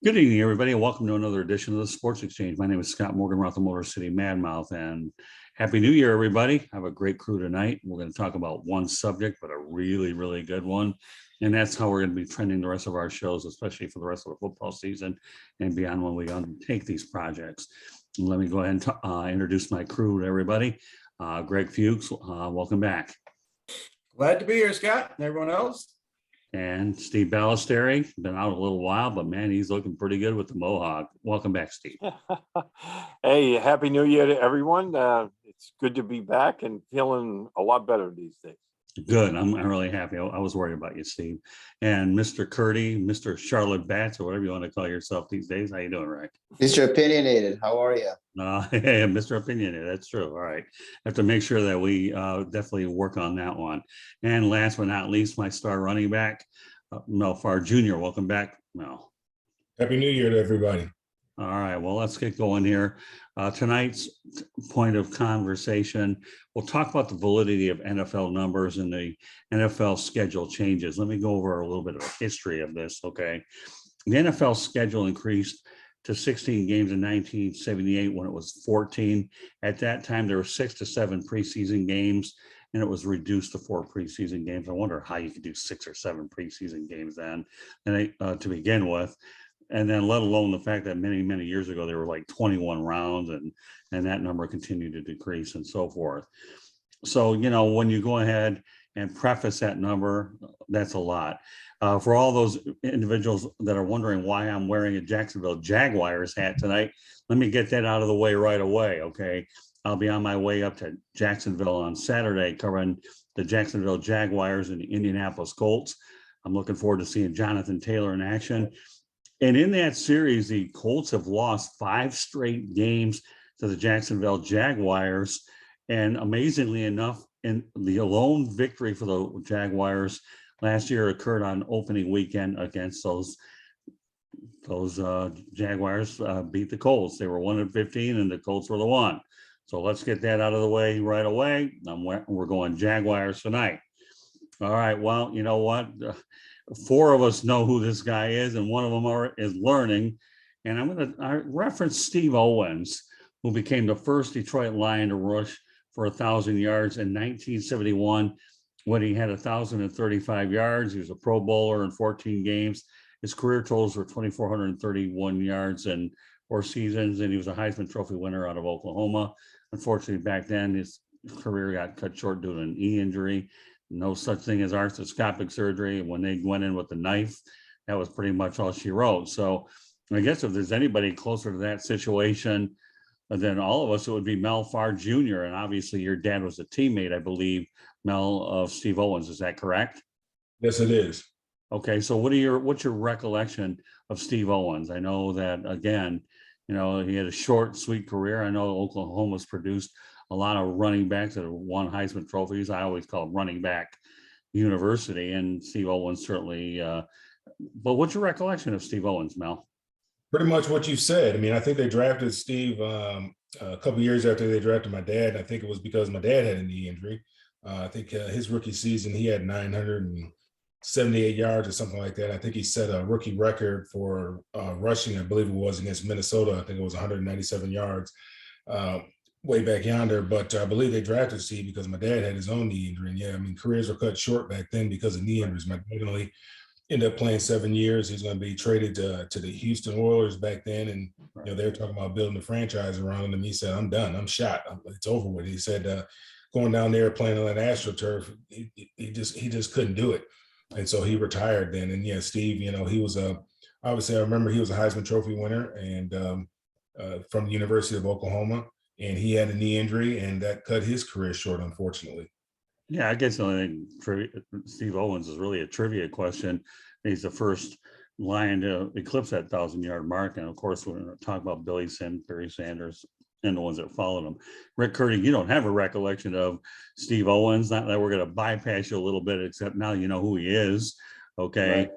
Good evening, everybody, and welcome to another edition of the Sports Exchange. My name is Scott Morgan, Roth Motor City Madmouth, and Happy New Year, everybody. I have a great crew tonight. We're going to talk about one subject, but a really, really good one, and that's how we're going to be trending the rest of our shows, especially for the rest of the football season and beyond when we undertake these projects. And let me go ahead and introduce my crew to everybody. Greg Fuchs, welcome back. Glad to be here, Scott, and everyone else. And Steve Balestrieri, been out a little while, but man, he's looking pretty good with the mohawk. Welcome back, Steve. Hey, Happy New Year to everyone. It's good to be back and feeling a lot better these days. Good. I'm really happy. I was worried about you, Steve. And Mr. Curti, Mr. Charlotte Bats, or whatever you want to call yourself these days. How you doing, Rick? Mr. Opinionated, how are you? Hey, Mr. Opinionated. That's true. All right. Have to make sure that we definitely work on that one. And last but not least, my star running back, Mel Farr Jr. Welcome back, Mel. Happy New Year to everybody. All right, well, let's get going here. Tonight's point of conversation, we'll talk about the validity of NFL numbers and the NFL schedule changes. Let me go over a little bit of a history of this, okay? The NFL schedule increased to 16 games in 1978 when it was 14. At that time, there were 6 to 7 preseason games, and it was reduced to 4 preseason games. I wonder how you could do 6 or 7 preseason games then, and to begin with. And then let alone the fact that many, many years ago, there were like 21 rounds and that number continued to decrease and so forth. So, you know, when you go ahead and preface that number, that's a lot. For all those individuals that are wondering why I'm wearing a Jacksonville Jaguars hat tonight, let me get that out of the way right away, okay? I'll be on my way up to Jacksonville on Saturday covering the Jacksonville Jaguars and the Indianapolis Colts. I'm looking forward to seeing Jonathan Taylor in action. And in that series, the Colts have lost 5 straight games to the Jacksonville Jaguars. And amazingly enough, in the lone victory for the Jaguars last year occurred on opening weekend against those Jaguars beat the Colts. They were 1-15 and the Colts were the 1. So let's get that out of the way right away. We're going Jaguars tonight. All right, well, you know what? 4 of us know who this guy is, and one of them is learning. And I'm going to reference Steve Owens, who became the first Detroit Lion to rush for 1,000 yards in 1971 when he had 1,035 yards. He was a Pro Bowler in 14 games. His career totals were 2,431 yards in 4 seasons, and he was a Heisman Trophy winner out of Oklahoma. Unfortunately, back then, his career got cut short due to an knee injury. No such thing as arthroscopic surgery. When they went in with the knife, that was pretty much all she wrote. So I guess if there's anybody closer to that situation than all of us, it would be Mel Farr Jr. And obviously your dad was a teammate, I believe, Mel, of Steve Owens. Is that correct? Yes, it is. Okay. So what's your recollection of Steve Owens? I know that, again, you know, he had a short, sweet career. I know Oklahoma's produced a lot of running backs that have won Heisman trophies. I always call it running back university, and Steve Owens certainly. But what's your recollection of Steve Owens, Mel? Pretty much what you said. I mean, I think they drafted Steve a couple of years after they drafted my dad. I think it was because my dad had a knee injury. I think his rookie season, he had 978 yards or something like that. I think he set a rookie record for rushing, I believe it was against Minnesota. I think it was 197 yards. Way back yonder, but I believe they drafted Steve because my dad had his own knee injury. And yeah, I mean, careers were cut short back then because of knee injuries. My dad only ended up playing 7 years. He's going to be traded to the Houston Oilers back then. And, you know, they were talking about building a franchise around him. He said, I'm done. I'm shot. It's over with. He said, going down there playing on that AstroTurf, he just couldn't do it. And so he retired then. And yeah, Steve, you know, he was obviously I remember he was a Heisman Trophy winner and from the University of Oklahoma. And he had a knee injury, and that cut his career short, unfortunately. Yeah, I guess the only thing Steve Owens is really a trivia question. He's the first Lion to eclipse that 1,000-yard mark. And of course, we're going to talk about Billy Sims, Barry Sanders, and the ones that followed him. Rick Curti, you don't have a recollection of Steve Owens. Not that we're going to bypass you a little bit, except now you know who he is. Okay. Right.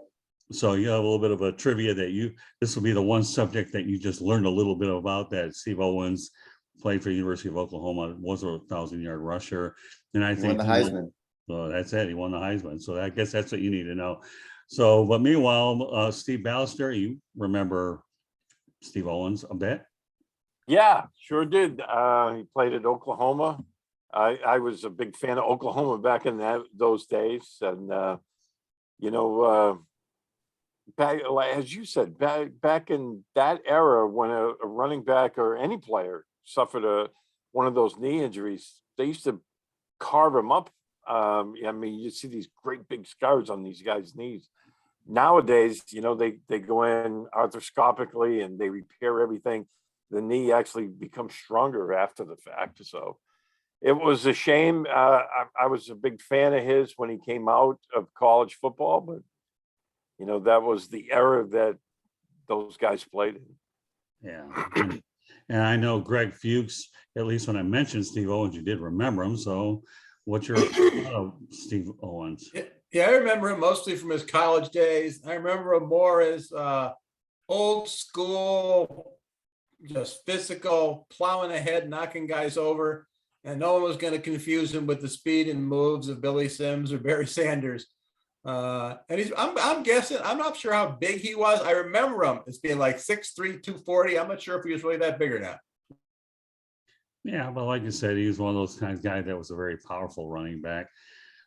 So you have a little bit of a trivia that this will be the one subject that you just learned a little bit about, that Steve Owens played for the University of Oklahoma, was a 1,000-yard rusher. And I think won the Heisman. So that's it. He won the Heisman. So I guess that's what you need to know. So, but meanwhile, Steve Balestrieri, you remember Steve Owens a bit? Yeah, sure did. He played at Oklahoma. I was a big fan of Oklahoma back in those days. And, you know, back, as you said, back in that era when a running back or any player suffered one of those knee injuries, they used to carve them up. I mean, you see these great big scars on these guys' knees. Nowadays, you know, they go in arthroscopically and they repair everything. The knee actually becomes stronger after the fact. So it was a shame. I was a big fan of his when he came out of college football, but you know, that was the era that those guys played in. Yeah. And I know Greg Fuchs, at least when I mentioned Steve Owens, you did remember him. So what's your Steve Owens? Yeah, I remember him mostly from his college days. I remember him more as old school, just physical, plowing ahead, knocking guys over. And no one was going to confuse him with the speed and moves of Billy Sims or Barry Sanders. And I'm guessing, I'm not sure how big he was. I remember him as being like 6'3", 240. I'm not sure if he was really that big or not. Yeah, but like you said, he was one of those kinds of guys that was a very powerful running back.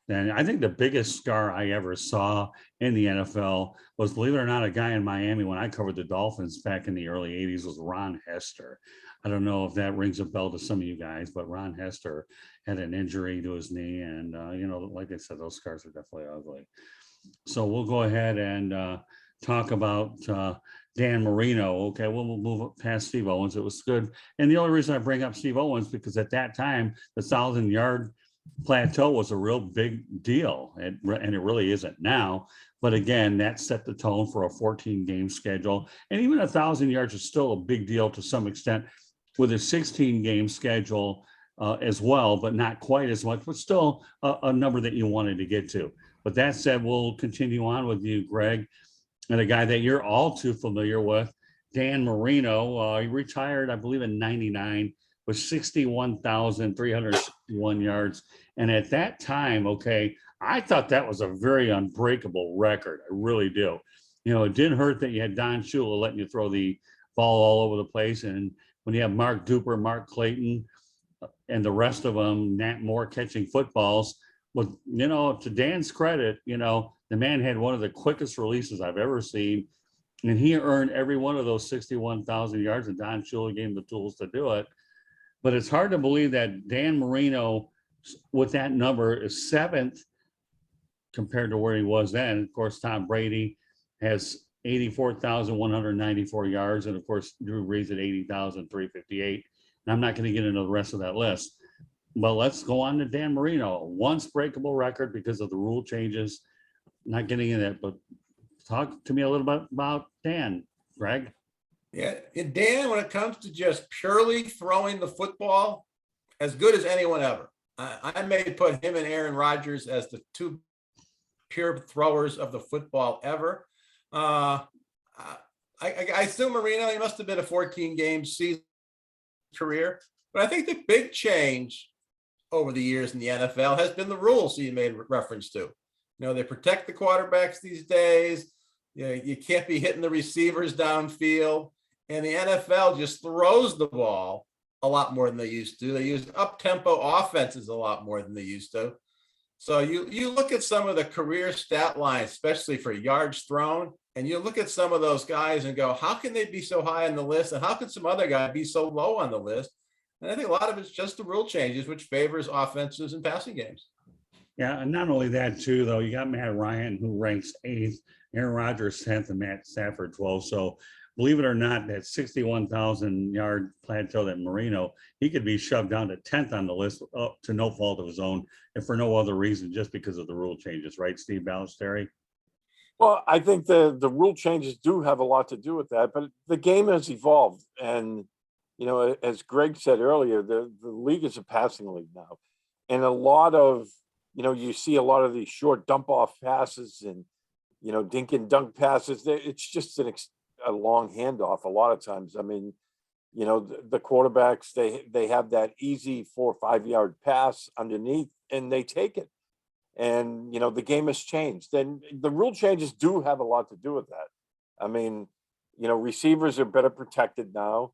And I think the biggest scar I ever saw in the NFL was, believe it or not, a guy in Miami when I covered the Dolphins back in the early 80s was Ron Hester. I don't know if that rings a bell to some of you guys, but Ron Hester had an injury to his knee. And, you know, like I said, those scars are definitely ugly. So we'll go ahead and talk about Dan Marino. Okay, we'll move past Steve Owens. It was good. And the only reason I bring up Steve Owens, because at that time, the 1,000-yard plateau was a real big deal, and it really isn't now. But again, that set the tone for a 14-game schedule, and even 1,000 yards is still a big deal to some extent with a 16-game schedule as well, but not quite as much, but still a number that you wanted to get to. But that said, we'll continue on with you, Greg, and a guy that you're all too familiar with, Dan Marino. He retired, I believe, in '99 with 61,361 yards. And at that time, okay, I thought that was a very unbreakable record. I really do. You know, it didn't hurt that you had Don Shula letting you throw the ball all over the place. And when you have Mark Duper, Mark Clayton, and the rest of them, Nat Moore catching footballs, well, you know, to Dan's credit, you know, the man had one of the quickest releases I've ever seen. And he earned every one of those 61,000 yards, and Don Shula gave him the tools to do it. But it's hard to believe that Dan Marino, with that number, is 7th compared to where he was then. Of course, Tom Brady has 84,194 yards. And of course, Drew Brees at 80,358. And I'm not going to get into the rest of that list. But let's go on to Dan Marino. Once breakable record because of the rule changes. Not getting into that, but talk to me a little bit about Dan, Greg. Yeah, and Dan, when it comes to just purely throwing the football, as good as anyone ever. I may put him and Aaron Rodgers as the two pure throwers of the football ever. I assume Marino, he must have been a 14-game season career, but I think the big change over the years in the NFL has been the rules you made reference to. You know, they protect the quarterbacks these days. You know, you can't be hitting the receivers downfield. And the NFL just throws the ball a lot more than they used to. They use up-tempo offenses a lot more than they used to. So you look at some of the career stat lines, especially for yards thrown, and you look at some of those guys and go, how can they be so high on the list? And how can some other guy be so low on the list? And I think a lot of it's just the rule changes, which favors offenses and passing games. Yeah, and not only that too, though, you got Matt Ryan, who ranks 8th, Aaron Rodgers 10th, and Matt Stafford 12th. So believe it or not, that 61,000-yard plateau that Marino, he could be shoved down to 10th on the list up to no fault of his own, and for no other reason, just because of the rule changes, right, Steve Balestrieri? Well, I think the rule changes do have a lot to do with that, but the game has evolved. And, you know, as Greg said earlier, the league is a passing league now. And a lot of, you know, you see a lot of these short dump off passes and, you know, dink and dunk passes. It's just a long handoff a lot of times. I mean, you know, the quarterbacks, they have that easy 4 or 5 yard pass underneath and they take it. And, the game has changed. And the rule changes do have a lot to do with that. I mean, receivers are better protected now.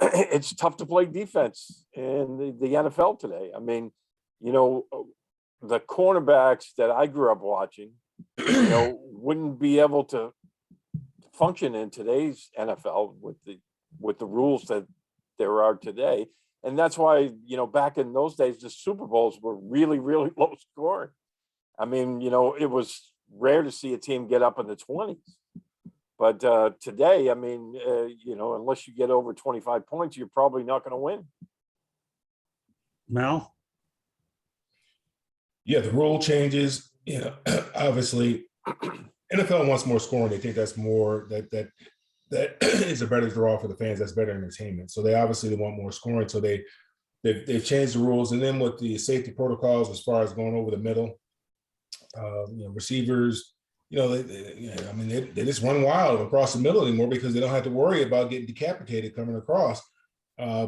It's tough to play defense in the NFL today. I mean, the cornerbacks that I grew up watching, wouldn't be able to function in today's NFL with the rules that there are today. And that's why, back in those days, the Super Bowls were really, really low scoring. I mean, it was rare to see a team get up in the 20s. But today, I mean, unless you get over 25 points, you're probably not going to win. Mel? Yeah, the rule changes. Obviously, NFL wants more scoring. They think that's more that is a better draw for the fans. That's better entertainment. So they obviously want more scoring. So they've changed the rules. And then with the safety protocols, as far as going over the middle, receivers, they just run wild across the middle anymore because they don't have to worry about getting decapitated coming across.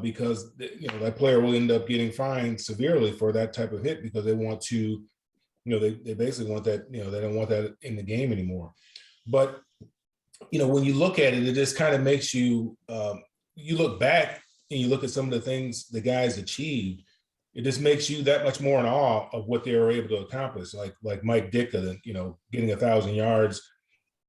Because that player will end up getting fined severely for that type of hit because they want to, they basically want that, they don't want that in the game anymore. But, when you look at it, it just kind of makes you, you look back and you look at some of the things the guys achieved. It just makes you that much more in awe of what they were able to accomplish. Like Mike Ditka, getting 1,000 yards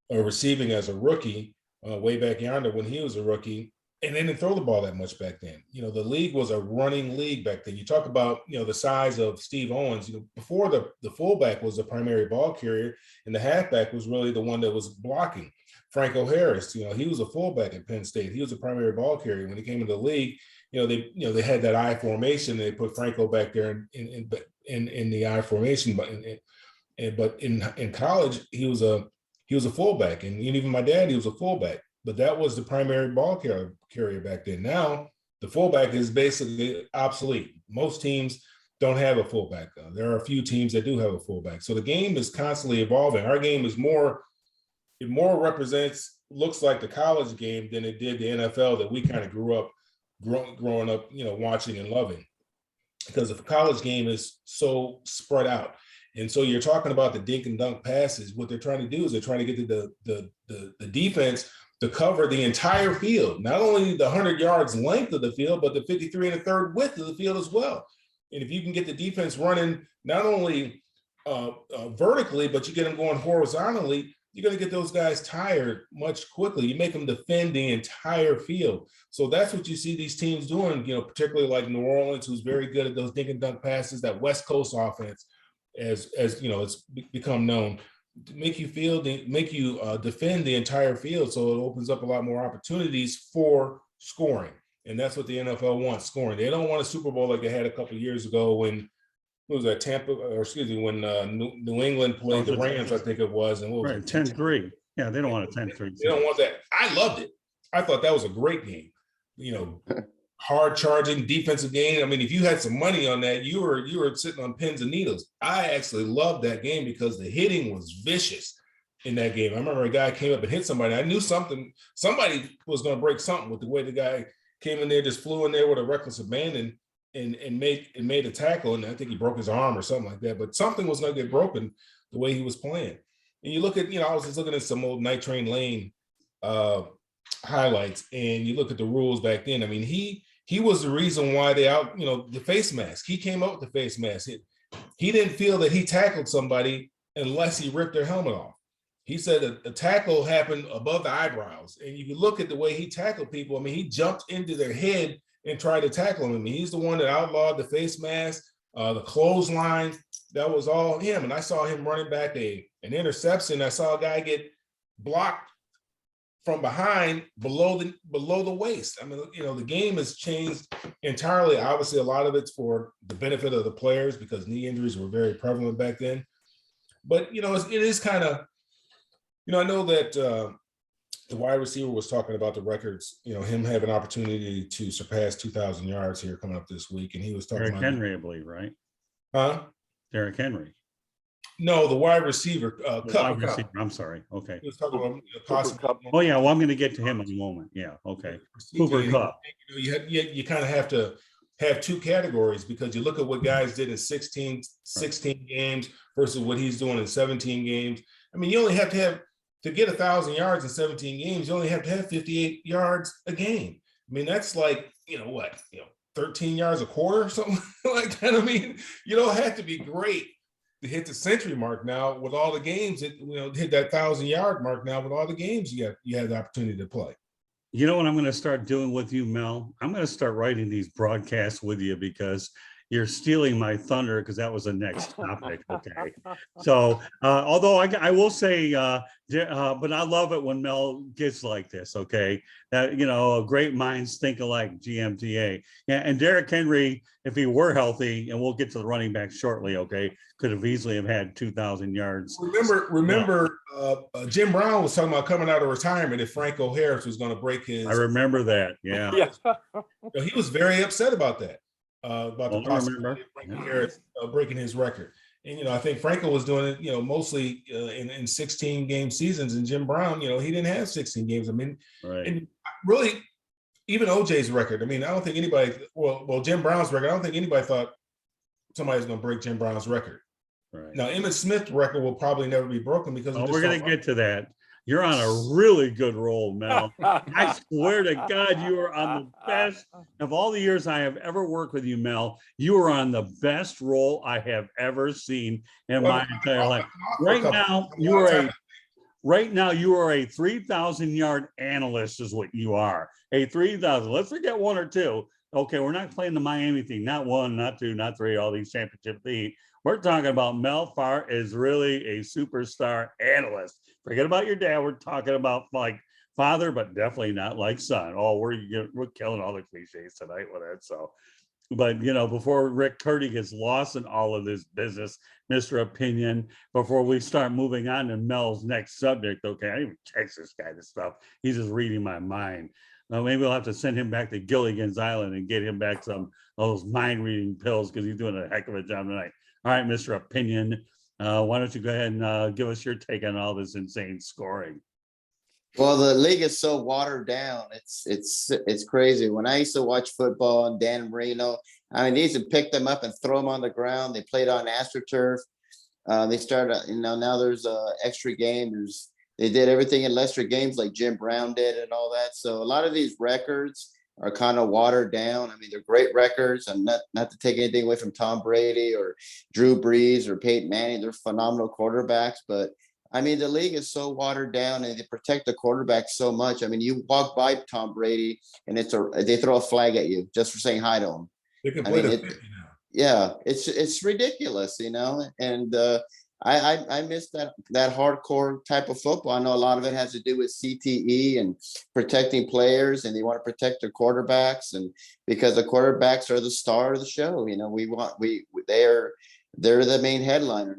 or receiving as a rookie way back yonder when he was a rookie. And they didn't throw the ball that much back then. The league was a running league back then. You talk about, the size of Steve Owens, before the fullback was the primary ball carrier and the halfback was really the one that was blocking. Franco Harris, he was a fullback at Penn State. He was a primary ball carrier. When he came into the league, they had that I formation. They put Franco back there in the I formation, but in college, he was a fullback. And even my dad, he was a fullback. But that was the primary ball carrier back then. Now, the fullback is basically obsolete. Most teams don't have a fullback. There are a few teams that do have a fullback. So the game is constantly evolving. Our game is more looks like the college game than it did the NFL that we kind of grew up growing up, watching and loving. Because the college game is so spread out. And so you're talking about the dink and dunk passes. What they're trying to do is they're trying to get to the defense to cover the entire field, not only the 100 yards length of the field, but the 53 1/3 width of the field as well. And if you can get the defense running not only vertically, but you get them going horizontally, you're going to get those guys tired much quickly. You make them defend the entire field. So that's what you see these teams doing, particularly like New Orleans, who's very good at those dink and dunk passes, that West Coast offense, as it's become known. Make you defend the entire field, so it opens up a lot more opportunities for scoring, and that's what the NFL wants: scoring. They don't want a Super Bowl like they had a couple of years ago when when New England played the Rams, I think it was, and what was it? 10-3. Yeah, they don't want a 10-3. They don't want that. I loved it. I thought that was a great game. Hard charging defensive game. I mean, if you had some money on that, you were sitting on pins and needles. I actually loved that game because the hitting was vicious in that game. I remember a guy came up and hit somebody. I knew somebody was going to break something with the way the guy came in there, just flew in there with a reckless abandon and made a tackle. And I think he broke his arm or something like that. But something was going to get broken the way he was playing. And you look at, I was just looking at some old Night Train Lane highlights, and you look at the rules back then. I mean, he was the reason why the face mask. He came up with the face mask. He didn't feel that he tackled somebody unless he ripped their helmet off. He said a tackle happened above the eyebrows. And you can look at the way he tackled people. I mean, he jumped into their head and tried to tackle them. I mean, he's the one that outlawed the face mask, the clothesline. That was all him. And I saw him running back an interception. I saw a guy get blocked from behind below the waist. I mean, the game has changed entirely. Obviously, a lot of it's for the benefit of the players because knee injuries were very prevalent back then. But, it is kind of, I know that the wide receiver was talking about the records, him having an opportunity to surpass 2,000 yards here coming up this week. And he was talking Derrick about Henry, I believe, right? Huh? Derrick Henry. No, the wide receiver. Wide receiver. I'm sorry. Okay. He was talking about possible. Oh, yeah. Well, I'm going to get to him in a moment. Yeah. Okay. Cooper Cup. You kind of have to have two categories because you look at what guys did in 16 games versus what he's doing in 17 games. I mean, you only have to get 1,000 yards in 17 games, you only have to have 58 yards a game. I mean, that's like, 13 yards a quarter or something like that. I mean, you don't have to be great to hit the century mark now with all the games that, hit that 1,000-yard mark now with all the games you have the opportunity to play. You know what I'm going to start doing with you, Mel? I'm going to start writing these broadcasts with you because you're stealing my thunder because that was the next topic. Okay. So, although I will say, but I love it when Mel gets like this. Okay. Great minds think alike, GMTA. Yeah. And Derrick Henry, if he were healthy, and we'll get to the running back shortly. Okay. Could have easily have had 2,000 yards. Remember, Jim Brown was talking about coming out of retirement if Franco Harris was going to break his. I remember that. Yeah. He was very upset about that. About the possibility of Franco Harris breaking his record. And, I think Franco was doing it, mostly in 16 game seasons, and Jim Brown, he didn't have 16 games. I mean, and really, even OJ's record. I mean, I don't think anybody, well, Jim Brown's record, I don't think anybody thought somebody was going to break Jim Brown's record. Right. Now, Emmitt Smith's record will probably never be broken because we're going to get to that. You're on a really good roll, Mel. I swear to God, you are on the best of all the years I have ever worked with you, Mel. You are on the best roll I have ever seen in my entire life. Right now, you are a 3,000-yard analyst, is what you are. A 3,000. Let's forget one or two. Okay, we're not playing the Miami thing. Not one, not two, not three. All these championship things. We're talking about Mel Farr is really a superstar analyst. Forget about your dad. We're talking about like father, but definitely not like son. Oh, we're killing all the cliches tonight with it. So, but before Rick Curti gets lost in all of this business, Mr. Opinion, before we start moving on to Mel's next subject, okay, I didn't even text this guy this stuff. He's just reading my mind. Maybe we'll have to send him back to Gilligan's Island and get him back some of those mind reading pills because he's doing a heck of a job tonight. All right, Mr. Opinion. Why don't you go ahead and give us your take on all this insane scoring? Well, the league is so watered down. It's crazy. When I used to watch football and Dan Marino, I mean, they used to pick them up and throw them on the ground. They played on AstroTurf. They started, now there's extra game. They did everything in lesser games like Jim Brown did and all that. So a lot of these records are kind of watered down. I mean, they're great records. I'm not to take anything away from Tom Brady or Drew Brees or Peyton Manning. They're phenomenal quarterbacks, but I mean, the league is so watered down and they protect the quarterback so much. I mean, you walk by Tom Brady and they throw a flag at you just for saying hi to him. They can play the 50 now. Yeah, it's ridiculous, and I miss that hardcore type of football. I know a lot of it has to do with CTE and protecting players, and they want to protect their quarterbacks, and because the quarterbacks are the star of the show. They're the main headliner.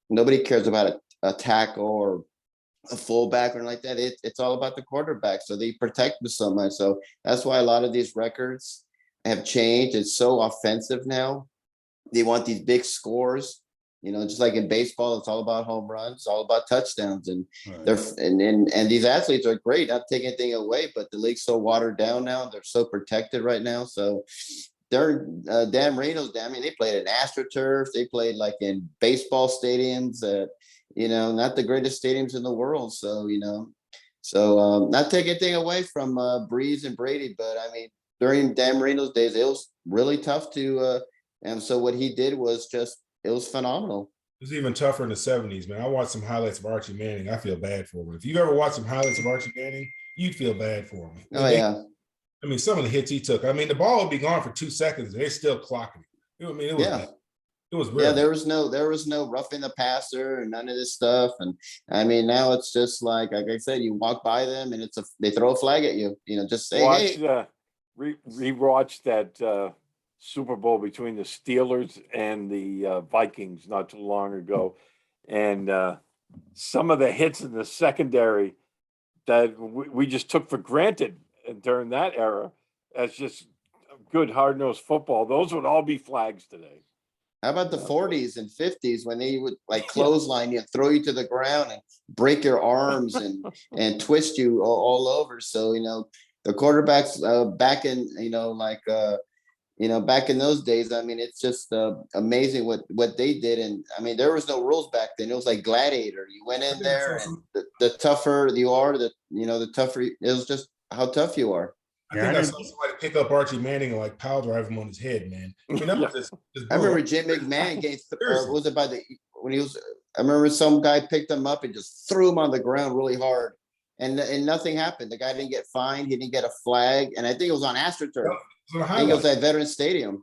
Nobody cares about a tackle or a fullback or like that. It's all about the quarterback. So they protect them so much. So that's why a lot of these records have changed. It's so offensive now. They want these big scores. Just like in baseball, it's all about home runs, it's all about touchdowns, and and these athletes are great. Not taking anything away, but the league's so watered down now. They're so protected right now. So they're Dan Marino's. I mean, they played in AstroTurf. They played like in baseball stadiums that not the greatest stadiums in the world. So not taking anything away from Brees and Brady, but I mean during Dan Marino's days, it was really tough to. And so what he did was it was phenomenal. It was even tougher in the 70s, man. I watched some highlights of Archie Manning. I feel bad for him. If you ever watch some highlights of Archie Manning, you'd feel bad for him. Yeah. I mean, some of the hits he took. I mean, the ball would be gone for 2 seconds, and they're still clocking it. I mean, it was bad. It was real. Yeah, there was no roughing the passer and none of this stuff. And I mean, now it's just like I said, you walk by them and they throw a flag at you. Just say, hey. Rewatch that Super Bowl between the Steelers and the Vikings not too long ago, and some of the hits in the secondary that we just took for granted during that era as just good hard-nosed football. Those would all be flags today. How about the 40s and 50s when they would like clothesline you, throw you to the ground and break your arms and twist you all over? So the quarterbacks back in back in those days, I mean, it's just amazing what they did. And I mean, there was no rules back then. It was like Gladiator. You went in there, and the tougher you are, the tougher. It was just how tough you are. I think I saw somebody pick up Archie Manning and like power drive him on his head, man. I mean, that was just I remember Jim McMahon was it when he was? I remember some guy picked him up and just threw him on the ground really hard, and nothing happened. The guy didn't get fined. He didn't get a flag, and I think it was on AstroTurf. I think it was at Veterans Stadium.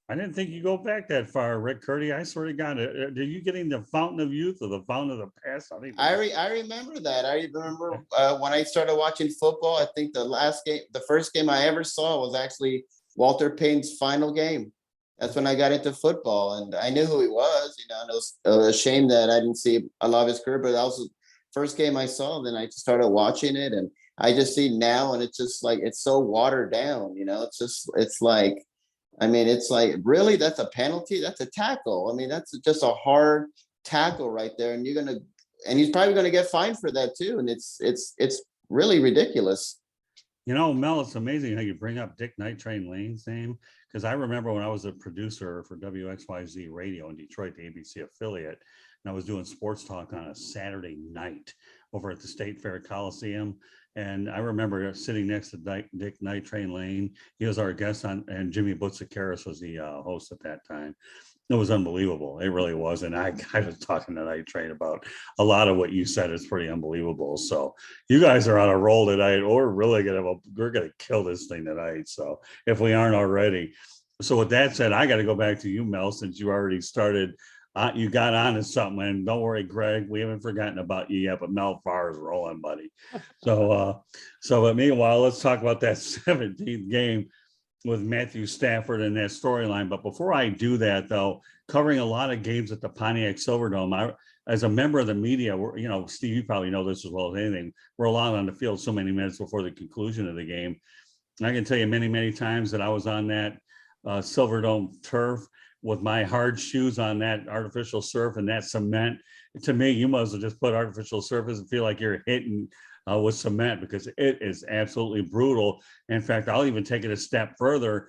I didn't think you go back that far, Rick Curti. I swear to God, are you getting the fountain of youth or the fountain of the past? I remember that. I remember when I started watching football. I think the first game I ever saw was actually Walter Payton's final game. That's when I got into football, and I knew who he was. And it was a shame that I didn't see a lot of his career, but that was the first game I saw. Then I started watching it, and I just see now, and it's just like it's so watered down. It's like. I mean, it's like, really, that's a penalty? That's a tackle. I mean, that's just a hard tackle right there. And he's probably going to get fined for that too. And it's really ridiculous. Mel, it's amazing how you bring up Dick Night Train Lane's name. Because I remember when I was a producer for WXYZ Radio in Detroit, the ABC affiliate, and I was doing sports talk on a Saturday night over at the State Fair Coliseum. And I remember sitting next to Dick Night Train Lane. He was our guest and Jimmy Butzik-Harris was the host at that time. It was unbelievable. It really was. And I was talking to Night Train about a lot of what you said is pretty unbelievable. So you guys are on a roll tonight. We're really we're gonna kill this thing tonight. So if we aren't already. So with that said, I got to go back to you, Mel, since you already started. You got on to something, and don't worry, Greg, we haven't forgotten about you yet, but Mel Farr is rolling, buddy. But meanwhile, let's talk about that 17th game with Matthew Stafford and that storyline. But before I do that, though, covering a lot of games at the Pontiac Silverdome, as a member of the media, Steve, you probably know this as well as anything, we're allowed on the field so many minutes before the conclusion of the game. And I can tell you many, many times that I was on that Silverdome turf with my hard shoes on that artificial surf and that cement. To me, you must have just put artificial surface and feel like you're hitting with cement, because it is absolutely brutal. In fact, I'll even take it a step further.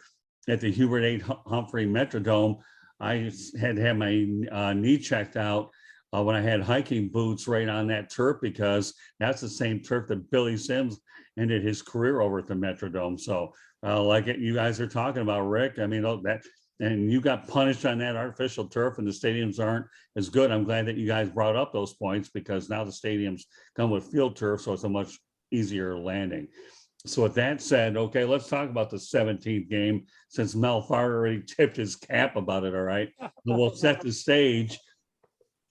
At the Hubert A. Humphrey Metrodome, I had my knee checked out when I had hiking boots right on that turf, because that's the same turf that Billy Sims ended his career over at the Metrodome. So like you guys are talking about, Rick, I mean, and you got punished on that artificial turf, and the stadiums aren't as good. I'm glad that you guys brought up those points, because now the stadiums come with field turf, so it's a much easier landing. So with that said, okay, let's talk about the 17th game, since Mel Farr already tipped his cap about it, all right? We'll set the stage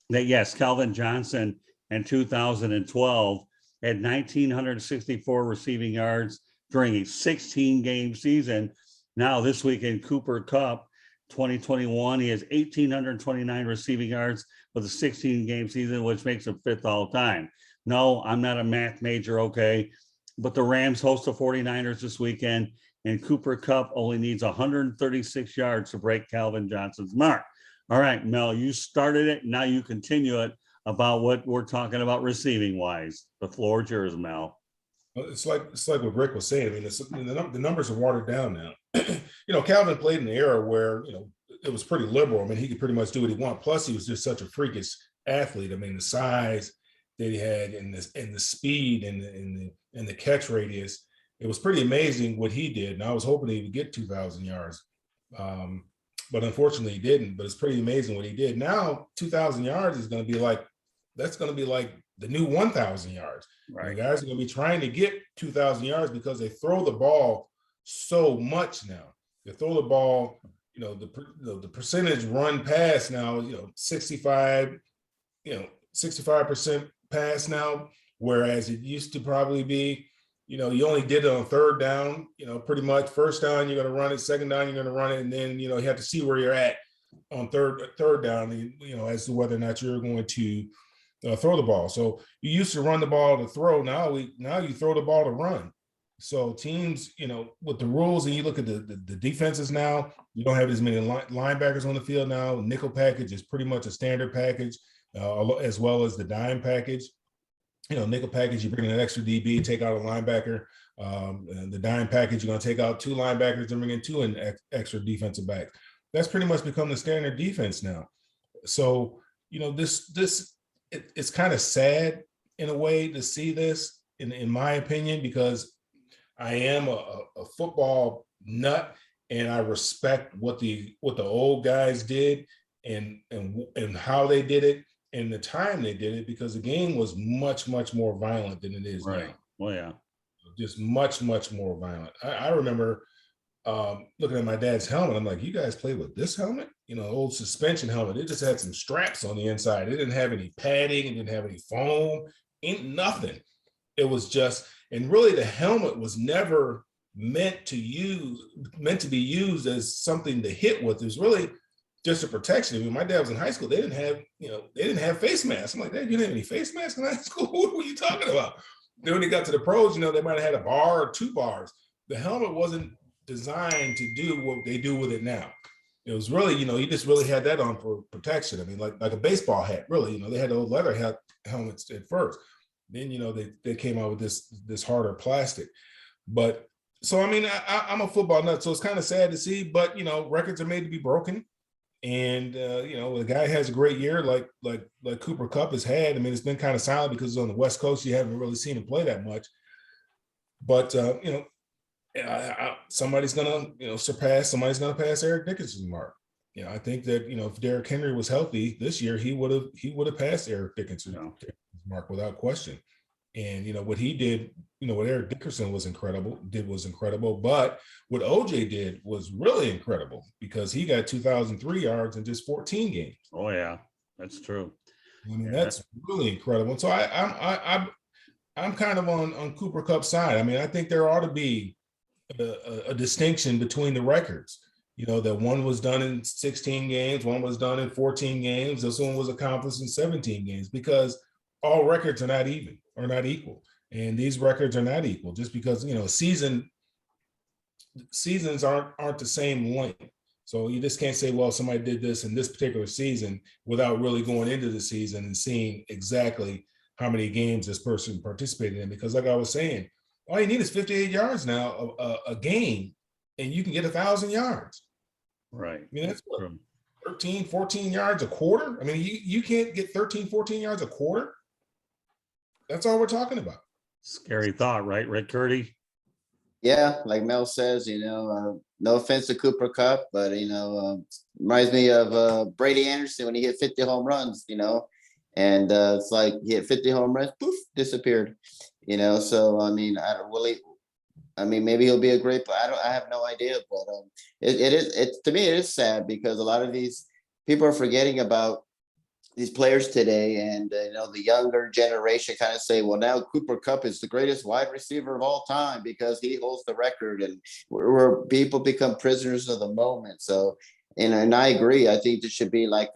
that, yes, Calvin Johnson in 2012 had 1,964 receiving yards during a 16-game season. Now this weekend, Cooper Kupp, 2021, he has 1,829 receiving yards with a 16-game season, which makes him fifth all time. No, I'm not a math major, okay, but the Rams host the 49ers this weekend, and Cooper Kupp only needs 136 yards to break Calvin Johnson's mark. All right, Mel, you started it. Now you continue it about what we're talking about receiving wise. The floor is yours, Mel. It's like what Rick was saying. I mean, the numbers are watered down now. Calvin played in an era where, it was pretty liberal. I mean, he could pretty much do what he wanted. Plus, he was just such a freakish athlete. I mean, the size that he had and the speed and the catch radius, it was pretty amazing what he did. And I was hoping he would get 2,000 yards. But unfortunately he didn't. But it's pretty amazing what he did. Now, 2,000 yards is going to be like the new 1,000 yards. Right. The guys are going to be trying to get 2,000 yards because they throw the ball so much now. They throw the ball, the percentage run pass now, 65%, 65% pass now, whereas it used to probably be, you only did it on third down, pretty much first down, you're going to run it, second down, you're going to run it. And then, you have to see where you're at on third down, as to whether or not you're going to throw the ball. So you used to run the ball to throw. Now you throw the ball to run. So teams, with the rules, and you look at the defenses now, you don't have as many linebackers on the field now. Nickel package is pretty much a standard package, as well as the dime package. nickel package, you bring in an extra DB, take out a linebacker. And the dime package, you're going to take out 2 linebackers and bring in 2 extra defensive backs. That's pretty much become the standard defense now. So, it's kind of sad in a way to see this, in my opinion, because I am a football nut and I respect what the old guys did and how they did it and the time they did it, because the game was much, much more violent than it is now. Well, yeah. Just much, much more violent. I remember looking at my dad's helmet. I'm like, you guys play with this helmet? Old suspension helmet. It just had some straps on the inside. It didn't have any padding. It didn't have any foam. Ain't nothing. It was just, and really the helmet was never meant to be used as something to hit with. It was really just a protection. I mean, my dad was in high school. They didn't have face masks. I'm like, Dad, you didn't have any face masks in high school? What were you talking about? Then when they got to the pros, they might have had a bar or 2 bars. The helmet wasn't designed to do what they do with it now. It was really, you just really had that on for protection. I mean, like a baseball hat, really. They had old leather helmets at first. Then, they came out with this harder plastic. But so, I mean, I'm a football nut, so it's kind of sad to see. But records are made to be broken. And the guy has a great year like Cooper Kupp has had. I mean, it's been kind of silent because on the West Coast you haven't really seen him play that much. But somebody's gonna pass Eric Dickerson's mark. I think that if Derrick Henry was healthy this year, he would have passed Eric Dickerson's mark without question. And what he did, what Eric Dickerson was incredible. But what OJ did was really incredible because he got 2,003 yards in just 14 games. Oh yeah, that's true. I mean, that's really incredible. And so I'm kind of on Cooper Kupp's side. I mean, I think there ought to be a distinction between the records. That one was done in 16 games, one was done in 14 games, this one was accomplished in 17 games, because all records are not even or not equal. And these records are not equal just because, seasons aren't the same length. So you just can't say, well, somebody did this in this particular season without really going into the season and seeing exactly how many games this person participated in. Because like I was saying, all you need is 58 yards now a game, and you can get 1,000 yards. Right. I mean, that's what, 13, 14 yards a quarter. I mean, you can't get 13, 14 yards a quarter. That's all we're talking about. Scary thought, right, Rick Curti? Yeah, like Mel says, no offense to Cooper Kupp, but reminds me of Brady Anderson when he hit 50 home runs, and it's like he hit 50 home runs, poof, disappeared. So I mean, maybe he'll be a great player. I have no idea, but to me it is sad because a lot of these people are forgetting about these players today, and the younger generation kind of say, well, now Cooper Kupp is the greatest wide receiver of all time because he holds the record, and where people become prisoners of the moment. So, and I agree. I think there should be like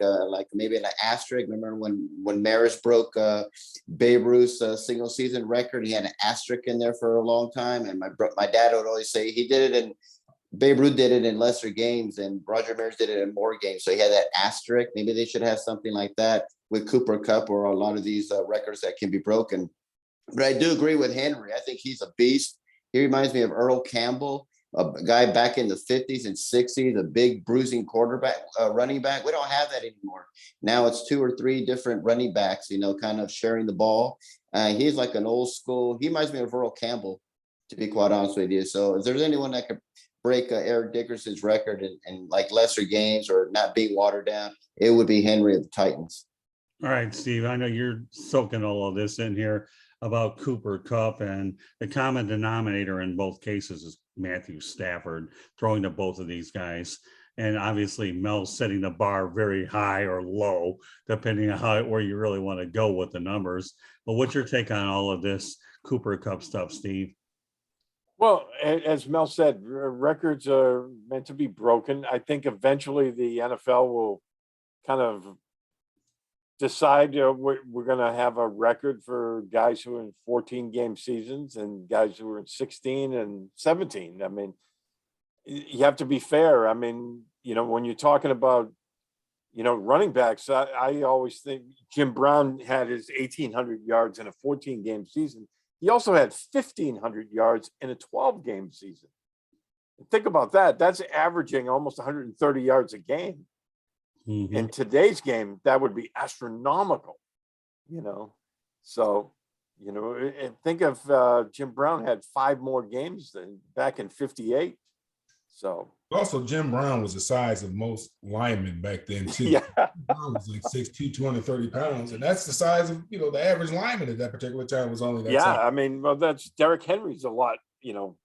maybe an asterisk. Remember when Maris broke Babe Ruth's single season record? He had an asterisk in there for a long time, and my dad would always say he did it in. Babe Ruth did it in lesser games, and Roger Maris did it in more games. So he had that asterisk. Maybe they should have something like that with Cooper Kupp or a lot of these records that can be broken. But I do agree with Henry. I think he's a beast. He reminds me of Earl Campbell, a guy back in the 50s and 60s, a big bruising running back. We don't have that anymore. Now it's 2 or 3 different running backs, kind of sharing the ball. He's like an old school. He reminds me of Earl Campbell, to be quite honest with you. So if there's anyone that could break Eric Dickerson's record in like lesser games or not being watered down, it would be Henry of the Titans. All right, Steve, I know you're soaking all of this in here about Cooper Kupp, and the common denominator in both cases is Matthew Stafford throwing to both of these guys. And obviously Mel's setting the bar very high or low, depending on where you really want to go with the numbers. But what's your take on all of this Cooper Kupp stuff, Steve? Well, as Mel said, records are meant to be broken. I think eventually the NFL will kind of decide we're going to have a record for guys who are in 14-game seasons and guys who are in 16 and 17. I mean, you have to be fair. I mean, when you're talking about running backs, I always think Jim Brown had his 1,800 yards in a 14-game season. He also had 1,500 yards in a 12-game season. Think about that. That's averaging almost 130 yards a game. Mhm. In today's game, that would be astronomical, So, think of Jim Brown had 5 more games than back in 58. So Also, Jim Brown was the size of most linemen back then too. yeah, Brown was like 6'2", 230 pounds, and that's the size of the average lineman at that particular time was only that yeah. size. I mean, well, that's Derrick Henry's a lot,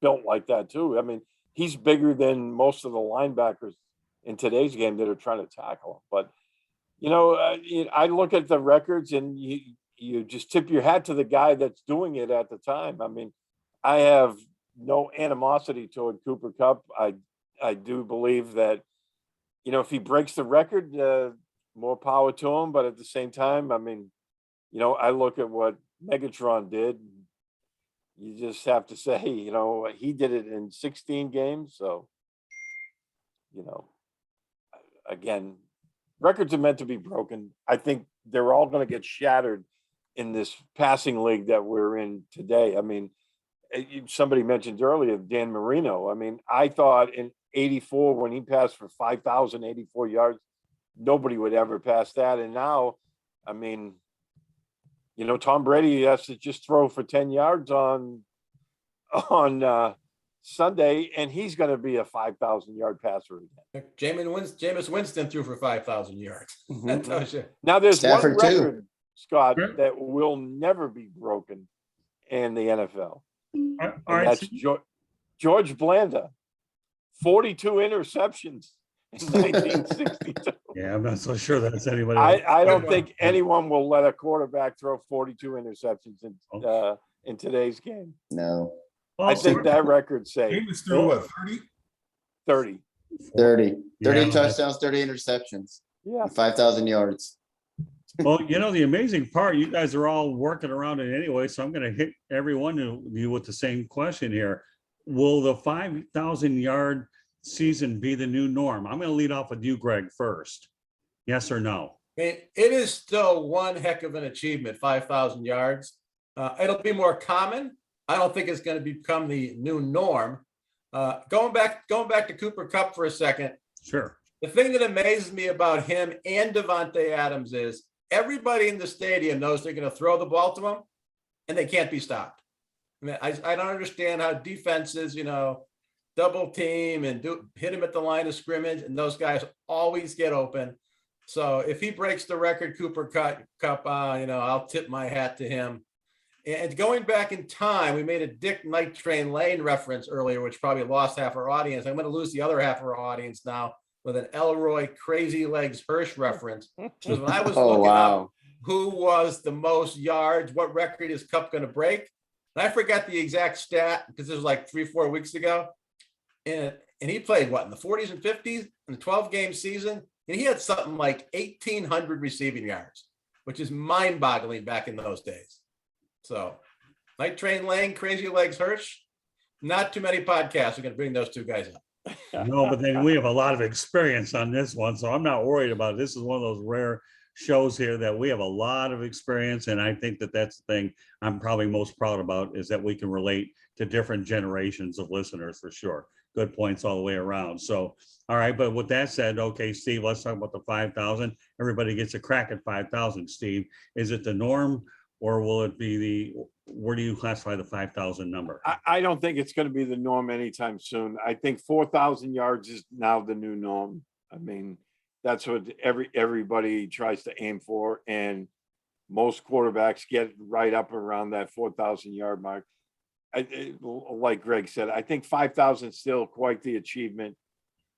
built like that too. I mean, he's bigger than most of the linebackers in today's game that are trying to tackle him. But I look at the records, and you just tip your hat to the guy that's doing it at the time. I mean, I have no animosity toward Cooper Kupp. I do believe that, if he breaks the record, more power to him. But at the same time, I mean, I look at what Megatron did. You just have to say, he did it in 16 games. So, again, records are meant to be broken. I think they're all going to get shattered in this passing league that we're in today. I mean, somebody mentioned earlier, Dan Marino. I mean, I thought in 84, when he passed for 5,084 yards, nobody would ever pass that. And now, I mean, Tom Brady has to just throw for 10 yards on Sunday, and he's going to be a 5,000-yard passer again. Jameis Winston threw for 5,000 yards. That tells you. Now, there's Stafford one too. record, Scott, Sure. that will never be broken in the NFL. All And right. that's George Blanda, 42 interceptions in 1962. Yeah, I'm not so sure that's anybody. I don't think anyone will let a quarterback throw 42 interceptions in today's game. No, Well, I think that record's safe. Davis threw what, 30? 30. 30 Yeah, touchdowns, 30 interceptions, Yeah. 5,000 yards. Well, the amazing part, you guys are all working around it anyway, so I'm going to hit every one of you with the same question here. Will the 5,000-yard season be the new norm? I'm going to lead off with you, Greg, first. Yes or no? I mean, it is still one heck of an achievement, 5,000 yards. It'll be more common. I don't think it's going to become the new norm. Going back to Cooper Kupp for a second. Sure. The thing that amazes me about him and Devontae Adams is everybody in the stadium knows they're going to throw the ball to him, and they can't be stopped. I mean, I don't understand how defenses, double team and hit him at the line of scrimmage, and those guys always get open. So if he breaks the record, Cooper Kupp, I'll tip my hat to him. And going back in time, we made a Dick Night Train Lane reference earlier, which probably lost half our audience. I'm going to lose the other half of our audience now with an Elroy Crazy Legs Hirsch reference. Because when I was looking up who was the most yards, what record is Kupp going to break, and I forgot the exact stat because this was like 3-4 weeks ago. And he played what in the 40s and 50s in the 12-game season, and he had something like 1,800 receiving yards, which is mind-boggling back in those days. So, Night Train Lane, Crazy Legs Hirsch, not too many podcasts are going to bring those two guys up. No, but then we have a lot of experience on this one, so I'm not worried about it. This is one of those rare shows here that we have a lot of experience, and I think that that's the thing I'm probably most proud about is that we can relate to different generations of listeners for sure. Good points all the way around. So, all right, but with that said, okay, Steve, let's talk about the 5,000. Everybody gets a crack at 5,000. Steve, is it the norm? Or will it be where do you classify the 5,000 number? I don't think it's going to be the norm anytime soon. I think 4,000 yards is now the new norm. I mean, that's what everybody tries to aim for. And most quarterbacks get right up around that 4,000 yard mark. Like Greg said, I think 5,000 is still quite the achievement.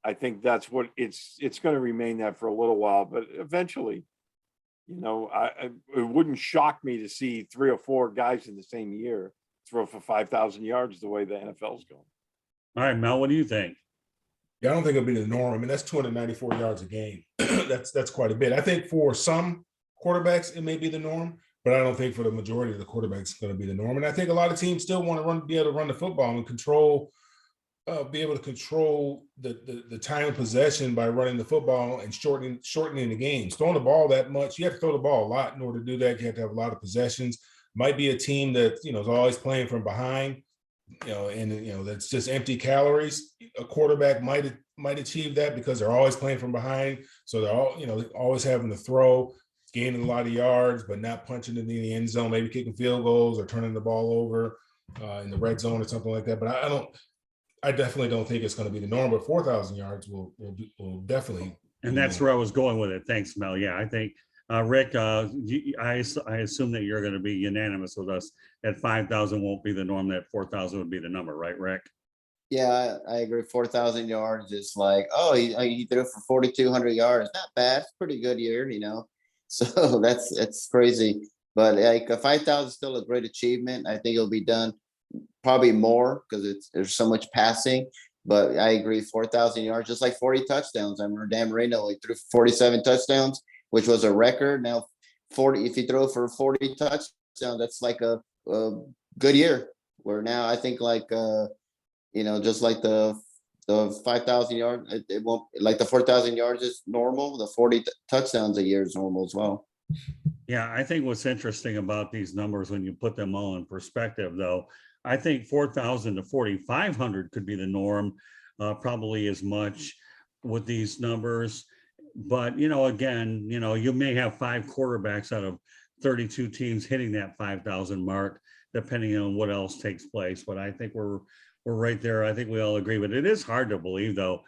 I think that's what it's going to remain that for a little while, but eventually, it wouldn't shock me to see 3 or 4 guys in the same year throw for 5,000 yards the way the NFL's going. All right, Mel, what do you think? Yeah, I don't think it'll be the norm. I mean, that's 294 yards a game. that's quite a bit. I think for some quarterbacks, it may be the norm, but I don't think for the majority of the quarterbacks it's going to be the norm. And I think a lot of teams still want to be able to run the football and control be able to control the time of possession by running the football and shortening the games. Throwing the ball that much, you have to throw the ball a lot in order to do that. You have to have a lot of possessions. Might be a team that, you know, is always playing from behind, you know, and, you know, that's just empty calories. A quarterback might achieve that because they're always playing from behind. So they're all, you know, always having to throw, gaining a lot of yards, but not punching it in the end zone, maybe kicking field goals or turning the ball over in the red zone or something like that. But I definitely don't think it's going to be the norm, but 4,000 yards will definitely. And that's where I was going with it. Thanks, Mel. Yeah, I think, Rick, I assume that you're going to be unanimous with us that 5,000 won't be the norm, that 4,000 would be the number, right, Rick? Yeah, I agree. 4,000 yards is like, oh, he threw for 4,200 yards. Not bad. It's a pretty good year, you know. So that's crazy. But like 5,000 is still a great achievement. I think it'll be done probably more because there's so much passing. But I agree, 4,000 yards, just like 40 touchdowns. I remember Dan Marino, he threw 47 touchdowns, which was a record. Now 40, if you throw for 40 touchdowns, that's like a good year. Where now I think like you know, just like the 5,000 yards, it won't, like the 4,000 yards is normal. The 40 touchdowns a year is normal as well. Yeah, I think what's interesting about these numbers when you put them all in perspective, though, I think 4,000 to 4,500 could be the norm, probably as much with these numbers. But, you know, again, you know, you may have 5 quarterbacks out of 32 teams hitting that 5,000 mark, depending on what else takes place. But I think we're right there. I think we all agree. But it is hard to believe, though,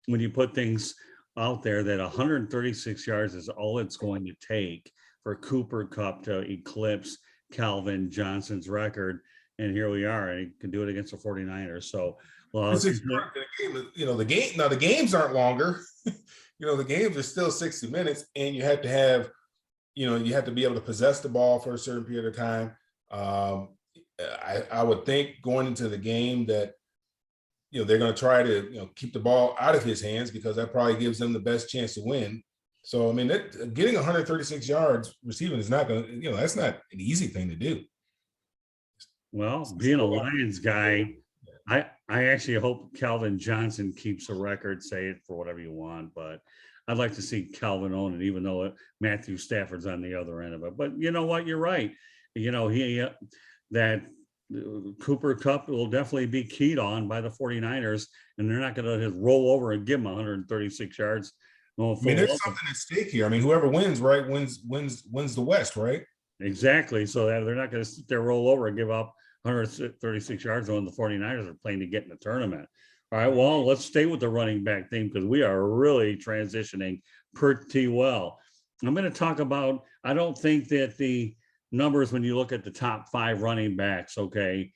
when you put things out there that 136 yards is all it's going to take for Cooper Kupp to eclipse Calvin Johnson's record. And here we are, and he can do it against the 49ers. So, well, you know, the games aren't longer. You know, the games are still 60 minutes, and you have to have, you know, you have to be able to possess the ball for a certain period of time. I would think going into the game that, you know, they're going to try to, you know, keep the ball out of his hands because that probably gives them the best chance to win. So, I mean, getting 136 yards receiving is not going to, you know, that's not an easy thing to do. Well, being a Lions guy, I actually hope Calvin Johnson keeps a record, say it for whatever you want, but I'd like to see Calvin own it, even though Matthew Stafford's on the other end of it. But you know what? You're right. You know, that Cooper Kupp will definitely be keyed on by the 49ers, and they're not going to just roll over and give him 136 yards. I mean, there's something at stake here. I mean, whoever wins, right, wins the West, right? Exactly. So that they're not going to sit there, roll over and give up 136 yards when the 49ers are playing to get in the tournament. All right, well, let's stay with the running back theme because we are really transitioning pretty well. I'm going to talk about, I don't think that the numbers when you look at the top 5 running backs, okay,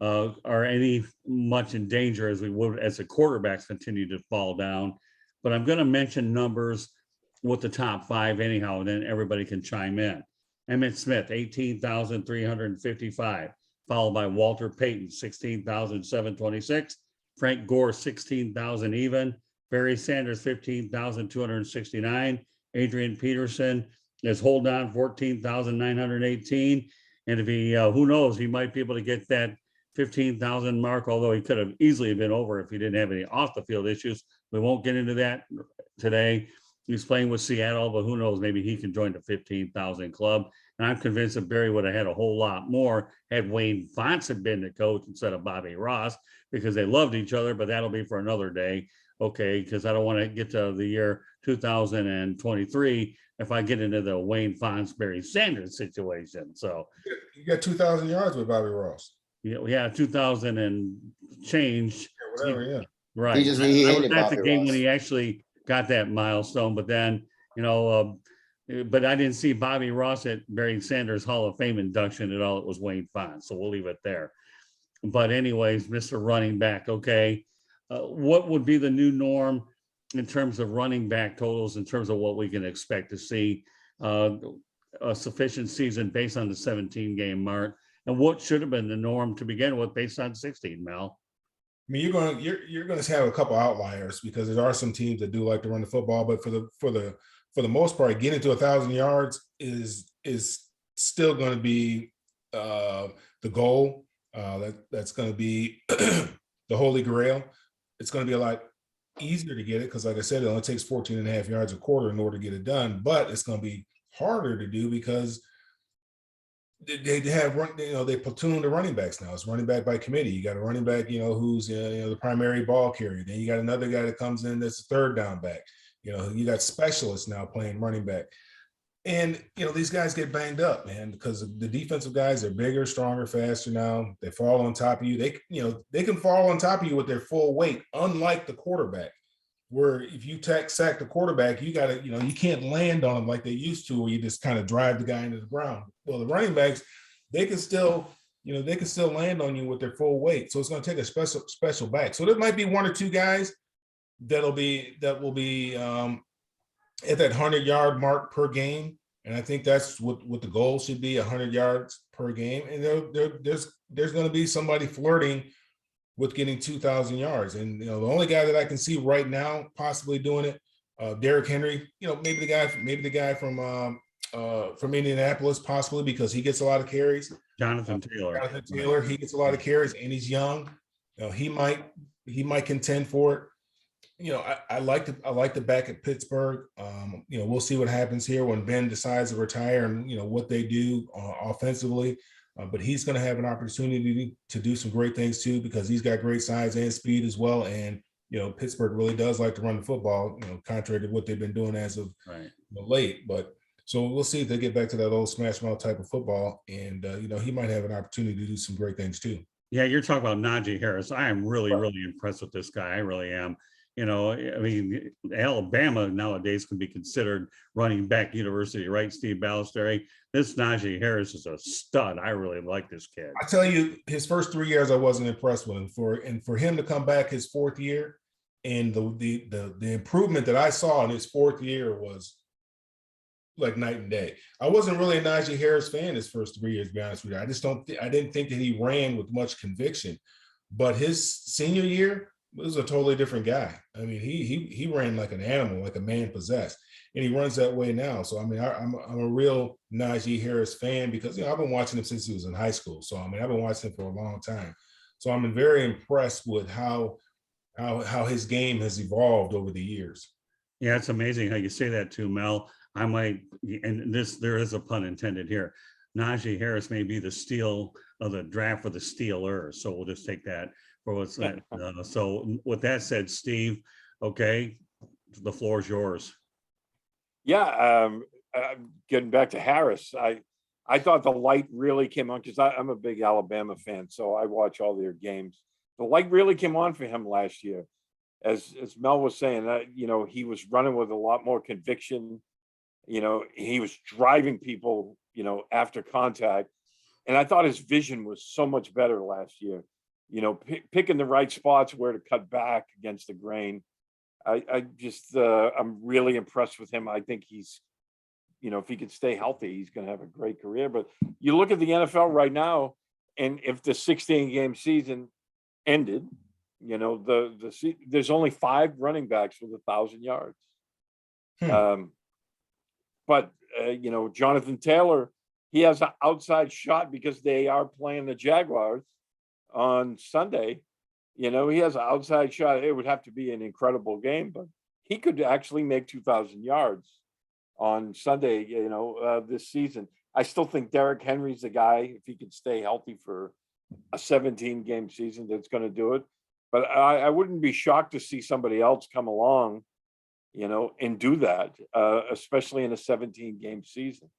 are any much in danger as we would as the quarterbacks continue to fall down. But I'm going to mention numbers with the top 5 anyhow, and then everybody can chime in. Emmitt Smith, 18,355, followed by Walter Payton, 16,726, Frank Gore, 16,000 even, Barry Sanders, 15,269, Adrian Peterson is holding on, 14,918. And if he, who knows, he might be able to get that 15,000 mark, although he could have easily been over if he didn't have any off the field issues. We won't get into that today. He's playing with Seattle, but who knows, maybe he can join the 15,000 club. And I'm convinced that Barry would have had a whole lot more had Wayne Fontes had been the coach instead of Bobby Ross, because they loved each other, but that'll be for another day. Okay, because I don't want to get to the year 2023 if I get into the Wayne Fontes, Barry Sanders situation. So you got 2,000 yards with Bobby Ross. Yeah, 2,000 and change. Yeah, whatever, yeah. Right. He hated That's the Bobby game Ross. when he actually got that milestone, but then, you know, but I didn't see Bobby Ross at Barry Sanders Hall of Fame induction at all. It was Wayne Fontes, so we'll leave it there. But anyways, Mr. Running Back, okay. What would be the new norm in terms of running back totals, in terms of what we can expect to see a sufficient season based on the 17-game mark? And what should have been the norm to begin with based on 16, Mel? I mean, you're going to have a couple outliers because there are some teams that do like to run the football, but for the most part, getting to 1,000 yards is still going to be the goal. That's going to be the holy grail. It's going to be a lot easier to get it because, like I said, it only takes 14 and a half yards a quarter in order to get it done. But it's going to be harder to do because they have they platoon the running backs now. It's running back by committee. You got a running back, who's the primary ball carrier. Then you got another guy that comes in that's a third down back. You got specialists now playing running back. And, these guys get banged up, man, because the defensive guys are bigger, stronger, faster now. They fall on top of you. They can fall on top of you with their full weight, unlike the quarterback, where if you sack the quarterback, you got to, you can't land on them like they used to, where you just kind of drive the guy into the ground. Well, the running backs, they can still land on you with their full weight. So it's going to take a special back. So there might be one or two guys that will be at that 100-yard mark per game. And I think that's what the goal should be, 100 yards per game. And there's going to be somebody flirting with getting 2,000 yards. And, the only guy that I can see right now possibly doing it, Derrick Henry, maybe the guy from Indianapolis, possibly, because he gets a lot of carries. Jonathan Taylor, he gets a lot of carries and he's young. He might contend for it. I like the back at Pittsburgh. We'll see what happens here when Ben decides to retire and, what they do offensively. But he's going to have an opportunity to do some great things too, because he's got great size and speed as well. And, Pittsburgh really does like to run the football, contrary to what they've been doing as of late. But so we'll see if they get back to that old smash mouth type of football. And, he might have an opportunity to do some great things too. Yeah, you're talking about Najee Harris. I am really impressed with this guy. I really am. Alabama nowadays can be considered running back university, right, Steve Balestrieri? This Najee Harris is a stud. I really like this kid. I tell you, his first 3 years, I wasn't impressed with him. For him to come back his fourth year, and the improvement that I saw in his fourth year was like night and day. I wasn't really a Najee Harris fan his first 3 years, to be honest with you. I didn't think that he ran with much conviction. But his senior year was a totally different guy. I mean, he ran like an animal, like a man possessed, and he runs that way now. So I mean, I'm a real Najee Harris fan because I've been watching him since he was in high school. So I mean, I've been watching him for a long time. So I'm very impressed with how his game has evolved over the years. Yeah, it's amazing how you say that too, Mel. I might, and there is a pun intended here. Najee Harris may be the steal of the draft for the Steelers. So we'll just take that for what's that. So with that said, Steve, okay, the floor is yours. Yeah, getting back to Harris, I thought the light really came on because I'm a big Alabama fan, so I watch all their games. The light really came on for him last year. As Mel was saying, he was running with a lot more conviction. He was driving people, after contact. And I thought his vision was so much better last year, picking the right spots where to cut back against the grain. I'm really impressed with him. I think he's, if he could stay healthy, he's going to have a great career. But you look at the NFL right now, and if the 16-game season ended, there's only 5 running backs with 1,000 yards. But Jonathan Taylor, he has an outside shot because they are playing the Jaguars on Sunday. He has an outside shot. It would have to be an incredible game, but he could actually make 2,000 yards on Sunday, this season. I still think Derrick Henry's the guy, if he could stay healthy for a 17-game season, that's going to do it. But I wouldn't be shocked to see somebody else come along, and do that, especially in a 17-game season.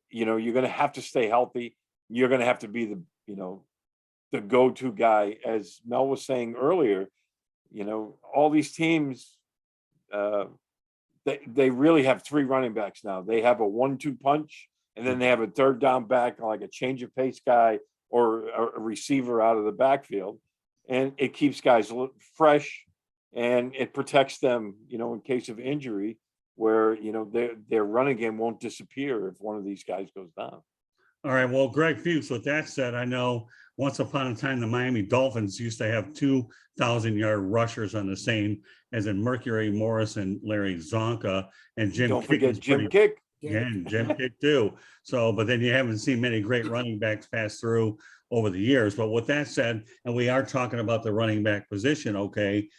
You're going to have to stay healthy. You're going to have to be the go-to guy. As Mel was saying earlier, all these teams, they really have 3 running backs now. They have a 1-2 punch, and then they have a third down back, like a change of pace guy or a receiver out of the backfield. And it keeps guys fresh, and it protects them, in case of injury, where, their running game won't disappear if one of these guys goes down. All right. Well, Greg Fuchs, with that said, I know once upon a time, the Miami Dolphins used to have 2,000-yard rushers on the same, as in Mercury Morris and Larry Zonka, and Jim Don't Kick. forget Jim Kick. Yeah, and Jim kicked too. So, but then you haven't seen many great running backs pass through over the years. But with that said, and we are talking about the running back position, okay?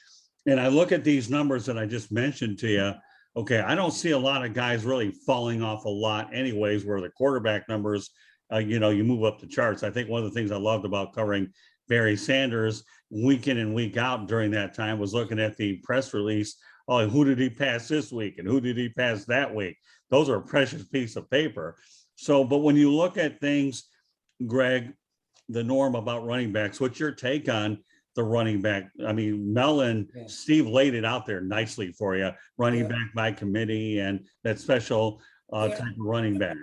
And I look at these numbers that I just mentioned to you. Okay, I don't see a lot of guys really falling off a lot, anyways, where the quarterback numbers, you move up the charts. I think one of the things I loved about covering Barry Sanders week in and week out during that time was looking at the press release. Oh, who did he pass this week and who did he pass that week? Those are a precious piece of paper. So, but when you look at things, Greg, the norm about running backs, what's your take on the running back? I mean, Mel and Steve laid it out there nicely for you, running back by committee and that special type of running back.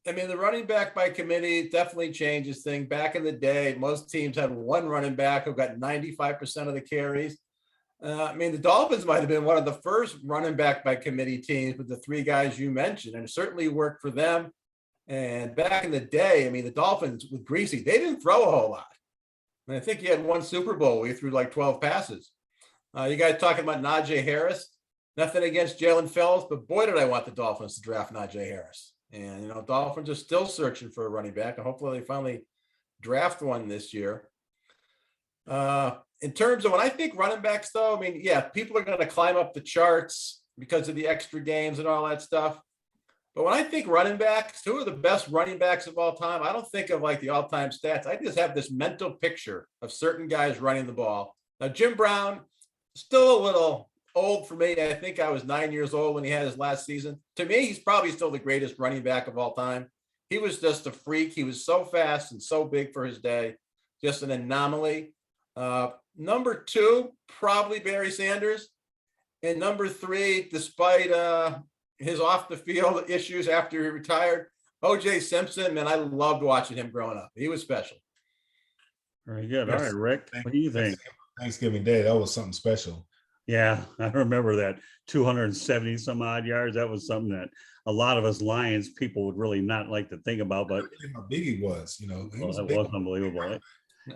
I mean, the running back by committee definitely changes things. Back in the day, most teams had one running back who got 95% of the carries. I mean, the Dolphins might have been one of the first running back by committee teams with the three guys you mentioned, and it certainly worked for them. And back in the day, I mean, the Dolphins with Greasy, they didn't throw a whole lot. I think he had one Super Bowl where he threw like 12 passes. You guys talking about Najee Harris? Nothing against Jalen Phillips, but boy, did I want the Dolphins to draft Najee Harris. And, Dolphins are still searching for a running back, and hopefully they finally draft one this year. In terms of when I think running backs, though, I mean, yeah, people are going to climb up the charts because of the extra games and all that stuff. But when I think running backs, who are the best running backs of all time? I don't think of like the all-time stats. I just have this mental picture of certain guys running the ball. Now, Jim Brown, still a little old for me. I think I was 9 years old when he had his last season. To me, he's probably still the greatest running back of all time. He was just a freak. He was so fast and so big for his day, just an anomaly. Number two, probably Barry Sanders. And number three, despite his off the field issues after he retired, O.J. Simpson, man, I loved watching him growing up. He was special. Very good. All right, Rick, what do you think? Thanksgiving Day, that was something special. Yeah, I remember that 270 some odd yards. That was something that a lot of us Lions people would really not like to think about, but how big he was, was unbelievable.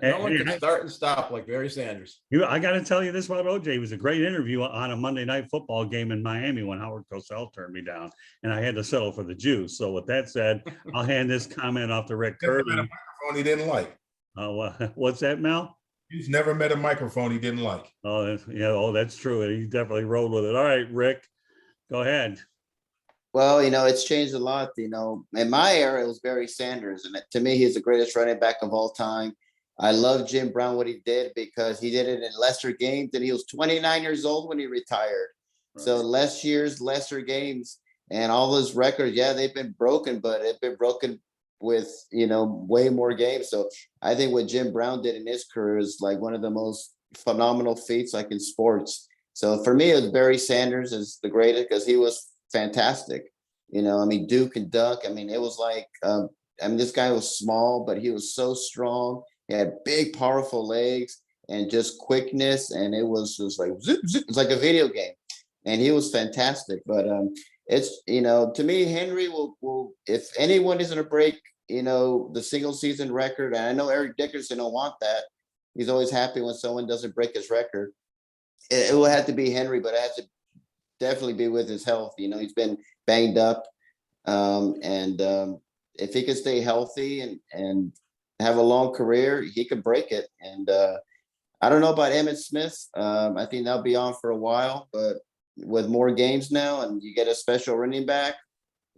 No one could start and stop like Barry Sanders. I got to tell you this about OJ. It was a great interview on a Monday Night Football game in Miami when Howard Cosell turned me down, and I had to settle for the Jews. So with that said, I'll hand this comment off to Rick Curti. A microphone he didn't like. What's that, Mel? He's never met a microphone he didn't like. Oh, yeah. Oh, that's true. He definitely rolled with it. All right, Rick, go ahead. Well, it's changed a lot. In my era, it was Barry Sanders, and to me, he's the greatest running back of all time. I love Jim Brown, what he did, because he did it in lesser games, and he was 29 years old when he retired. Right. So less years, lesser games, and all those records, yeah, they've been broken, but they've been broken with, way more games. So I think what Jim Brown did in his career is like one of the most phenomenal feats like in sports. So for me, it was Barry Sanders is the greatest because he was fantastic. Duke and Duck. It was like, this guy was small, but he was so strong. He had big, powerful legs and just quickness. And it was just like, zip, zip. It's like a video game. And he was fantastic. But it's, to me, Henry will, if anyone is going to break, the single season record, and I know Eric Dickerson don't want that. He's always happy when someone doesn't break his record. It will have to be Henry, but it has to definitely be with his health. He's been banged up. If he could stay healthy and have a long career, he could break it. And I don't know about Emmitt Smith. I think that'll be on for a while, but with more games now and you get a special running back,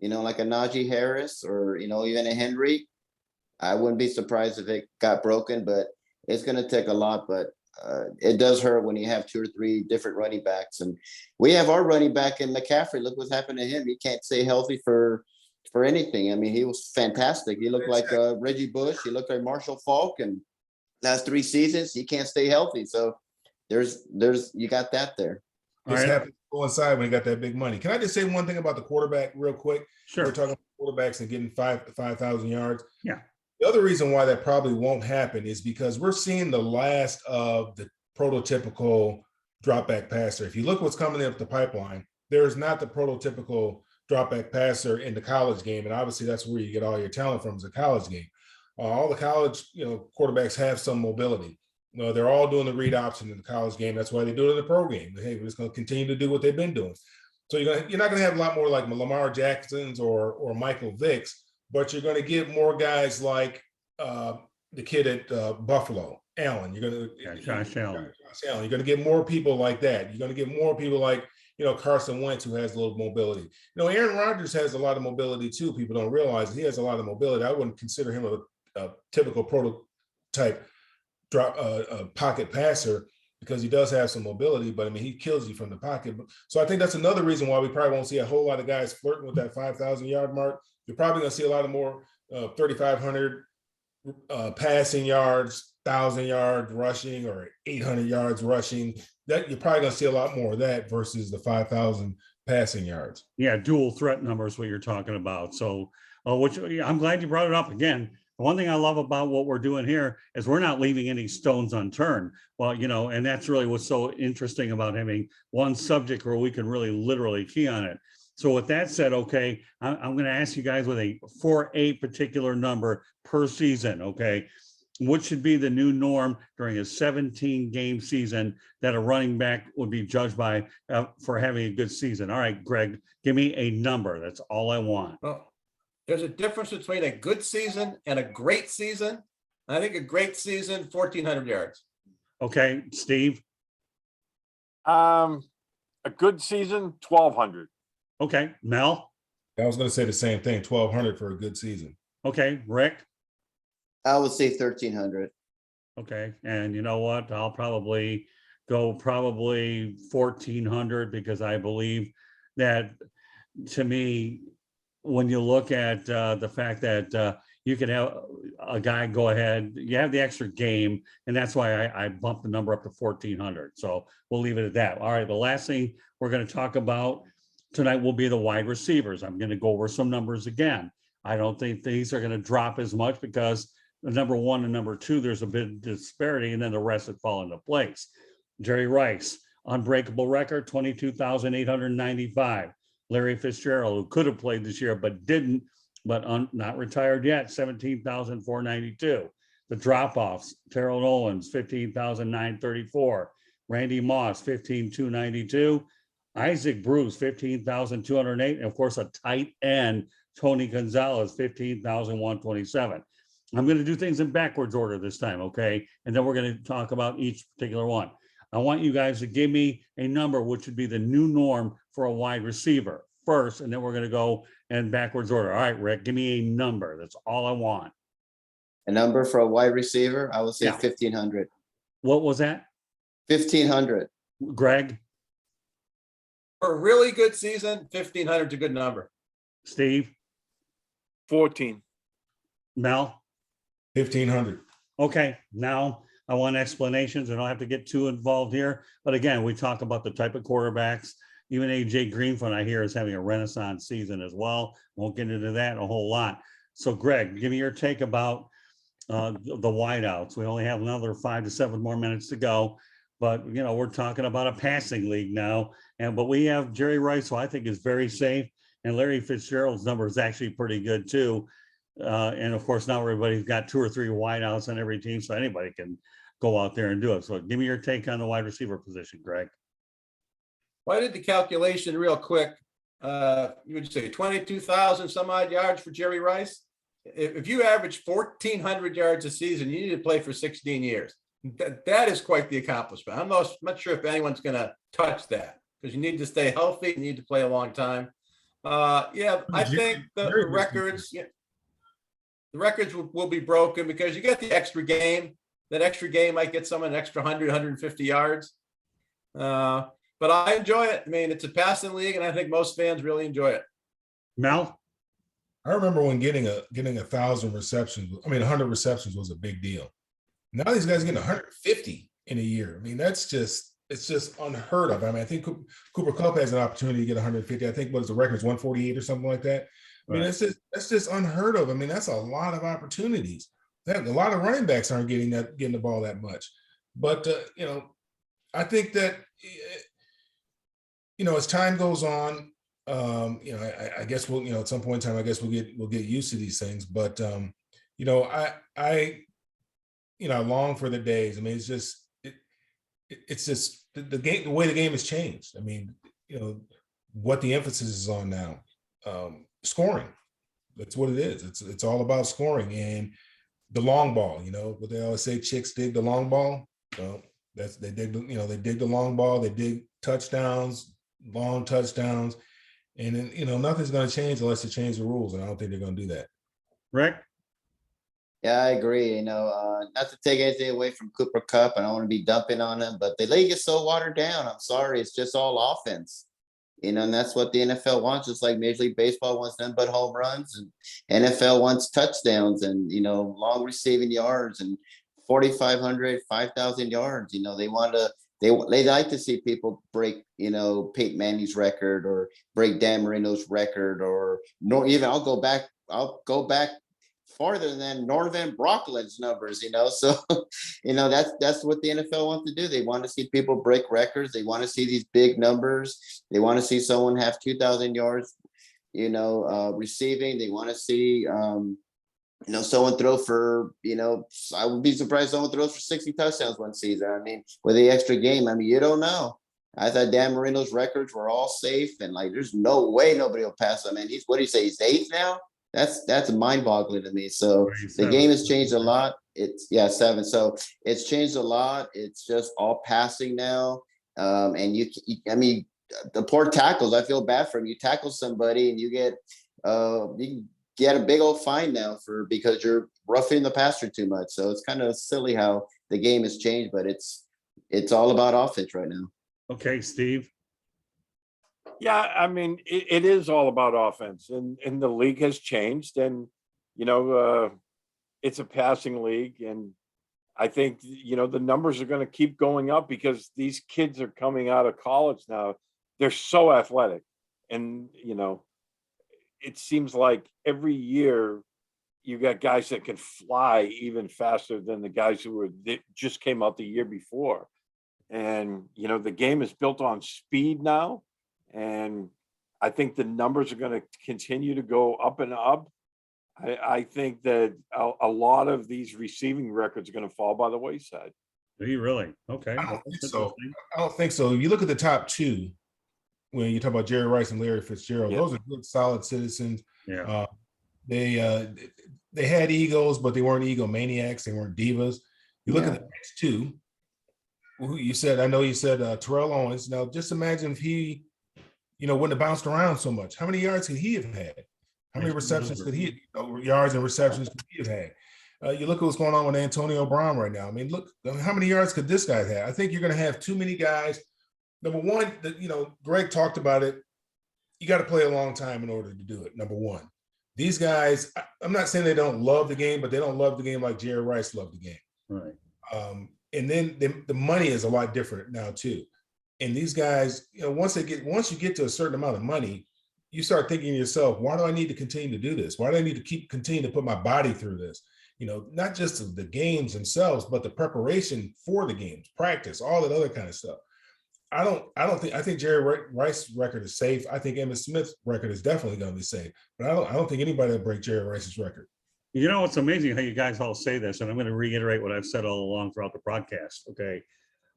like a Najee Harris or, even a Henry, I wouldn't be surprised if it got broken, but it's going to take a lot. But it does hurt when you have two or three different running backs. And we have our running back in McCaffrey. Look what's happened to him. He can't stay healthy for anything. He was fantastic. He looked like Reggie Bush. He looked like Marshall Faulk. And last 3 seasons, he can't stay healthy. So there's you got that there. This happened to coincide when he got that big money. Can I just say one thing about the quarterback real quick? Sure. We're talking about quarterbacks and getting 5,000 yards. Yeah. The other reason why that probably won't happen is because we're seeing the last of the prototypical drop back passer. If you look what's coming up the pipeline, there's not the prototypical drop back passer in the college game. And obviously that's where you get all your talent from is a college game. All the college, quarterbacks have some mobility. They're all doing the read option in the college game. That's why they do it in the pro game. Hey, we're just going to continue to do what they've been doing. So you're not gonna have a lot more like Lamar Jacksons or Michael Vicks, but you're gonna get more guys like the kid at Buffalo, Allen. Josh Allen. You're gonna get more people like that. You're gonna get more people like Carson Wentz, who has a little mobility. Aaron Rodgers has a lot of mobility too. People don't realize he has a lot of mobility. I wouldn't consider him a typical prototype pocket passer, because he does have some mobility, but I mean, he kills you from the pocket. So I think that's another reason why we probably won't see a whole lot of guys flirting with that 5,000 yard mark. You're probably going to see a lot of more 3,500 passing yards, 1,000 yards rushing, or 800 yards rushing. That you're probably going to see a lot more of that versus the 5,000 passing yards. Yeah, dual threat numbers, what you're talking about. So, which I'm glad you brought it up again. The one thing I love about what we're doing here is we're not leaving any stones unturned. Well, and that's really what's so interesting about having one subject where we can really literally key on it. So with that said, okay, I'm going to ask you guys for a particular number per season, okay? What should be the new norm during a 17-game season that a running back would be judged by for having a good season? All right, Greg, give me a number. That's all I want. Well, there's a difference between a good season and a great season. I think a great season, 1,400 yards. Okay, Steve. A good season, 1,200. Okay, Mel. I was going to say the same thing, 1,200 for a good season. Okay, Rick. I would say 1,300. Okay, and you know what? I'll probably go 1,400, because I believe that, to me, when you look at the fact that you can have a guy go ahead, you have the extra game, and that's why I bumped the number up to 1,400. So we'll leave it at that. All right, the last thing we're going to talk about tonight will be the wide receivers. I'm going to go over some numbers again. I don't think these are going to drop as much, because the number one and number two, there's a bit of disparity, and then the rest would fall into place. Jerry Rice, unbreakable record, 22,895. Larry Fitzgerald, who could have played this year but didn't, but not retired yet, 17,492. The drop-offs, Terrell Owens, 15,934. Randy Moss, 15,292. Isaac Bruce, 15,208. And of course, a tight end, Tony Gonzalez, 15,127. I'm going to do things in backwards order this time, okay? And then we're going to talk about each particular one. I want you guys to give me a number, which would be the new norm for a wide receiver first, and then we're going to go in backwards order. All right, Rick, give me a number. That's all I want. A number for a wide receiver, I would say Yeah. 1,500. What was that? 1,500. Greg, For a really good season, 1,500 is a good number. Steve, 14. Mel? 1,500. Okay, now I want explanations. I don't have to get too involved here. But again, we talk about the type of quarterbacks. Even AJ Greenfield, I hear, is having a renaissance season as well. Won't get into that a whole lot. So Greg, give me your take about the wideouts. We only have another 5 to 7 more minutes to go. But, we're talking about a passing league now. But we have Jerry Rice, who I think is very safe. And Larry Fitzgerald's number is actually pretty good too. And of course, now everybody's got 2 or 3 wideouts on every team, so anybody can go out there and do it. So give me your take on the wide receiver position, Greg. Well, I did the calculation real quick. You would say 22,000 some odd yards for Jerry Rice. If you average 1,400 yards a season, you need to play for 16 years. That is quite the accomplishment. I'm not sure if anyone's going to touch that, because you need to stay healthy. You need to play a long time. I think the records will be broken, because you get the extra game. That extra game might get someone an extra 100, 150 yards. But I enjoy it. I mean, it's a passing league, and I think most fans really enjoy it. Mel? I remember when getting 1,000 receptions, 100 receptions was a big deal. Now these guys are getting 150 in a year. I mean, it's just unheard of. I mean, I think Cooper Kupp has an opportunity to get 150. I think what is the record, is 148 or something like that. I mean, that's just unheard of. I mean, that's a lot of opportunities. A lot of running backs aren't getting the ball that much. But I think that as time goes on, I guess we'll at some point in time, I guess we'll get used to these things. But I long for the days. I mean, it's just the game, the way the game has changed. I mean, what the emphasis is on now. Scoring. That's what it is. It's all about scoring and the long ball. You know what they always say: chicks dig the long ball. Well, they dig. They dig the long ball. They dig touchdowns, long touchdowns, and then nothing's going to change unless they change the rules. And I don't think they're going to do that. Rick? Yeah, I agree. Not to take anything away from Cooper Cup, I don't want to be dumping on him, but the league is so watered down. I'm sorry, it's just all offense. And that's what the NFL wants, just like Major League Baseball wants nothing but home runs, and NFL wants touchdowns and long receiving yards and 4,500, 5,000 yards. They like to see people break Peyton Manning's record or break Dan Marino's record, or even I'll go back farther than Norvan Brocklund's numbers, so that's what the NFL wants to do. They want to see people break records. They want to see these big numbers. They want to see someone have 2,000 yards, receiving. They want to see someone throw for, I would be surprised if someone throws for 60 touchdowns one season. I mean, with the extra game, you don't know. I thought Dan Marino's records were all safe, and there's no way nobody will pass him. And what do you say? He's 8th now. That's mind-boggling to me. So the game has changed a lot. 7. So it's changed a lot. It's just all passing now. And the poor tackles. I feel bad for him. You tackle somebody and you get a big old fine now because you're roughing the passer too much. So it's kind of silly how the game has changed, but it's all about offense right now. Okay, Steve. Yeah, it is all about offense, and the league has changed, and it's a passing league, and I think the numbers are going to keep going up because these kids are coming out of college now. They're so athletic, and it seems like every year you got guys that can fly even faster than the guys that just came out the year before, and the game is built on speed now. And I think the numbers are going to continue to go up and up. I think that a lot of these receiving records are going to fall by the wayside. Are you really? Okay. I don't think so. If you look at the top two, when you talk about Jerry Rice and Larry Fitzgerald, those are good, solid citizens. Yeah. They had egos, but they weren't egomaniacs. They weren't divas. You look at the next two. You said Terrell Owens. Now, just imagine if he wouldn't have bounced around so much. How many yards could he have had? How many receptions could he, yards and receptions could he have had? You look at what's going on with Antonio Brown right now. Look, how many yards could this guy have? I think you're going to have too many guys. Number one, Greg talked about it. You got to play a long time in order to do it. Number one, these guys, I'm not saying they don't love the game, but they don't love the game like Jerry Rice loved the game. Right. And then the money is a lot different now too. And these guys, once you get to a certain amount of money, you start thinking to yourself, why do I need to continue to do this? Why do I need to continue to put my body through this? Not just the games themselves, but the preparation for the games, practice, all that other kind of stuff. I think Jerry Rice's record is safe. I think Emmitt Smith's record is definitely going to be safe, but I don't think anybody will break Jerry Rice's record. It's amazing how you guys all say this, and I'm going to reiterate what I've said all along throughout the broadcast. Okay.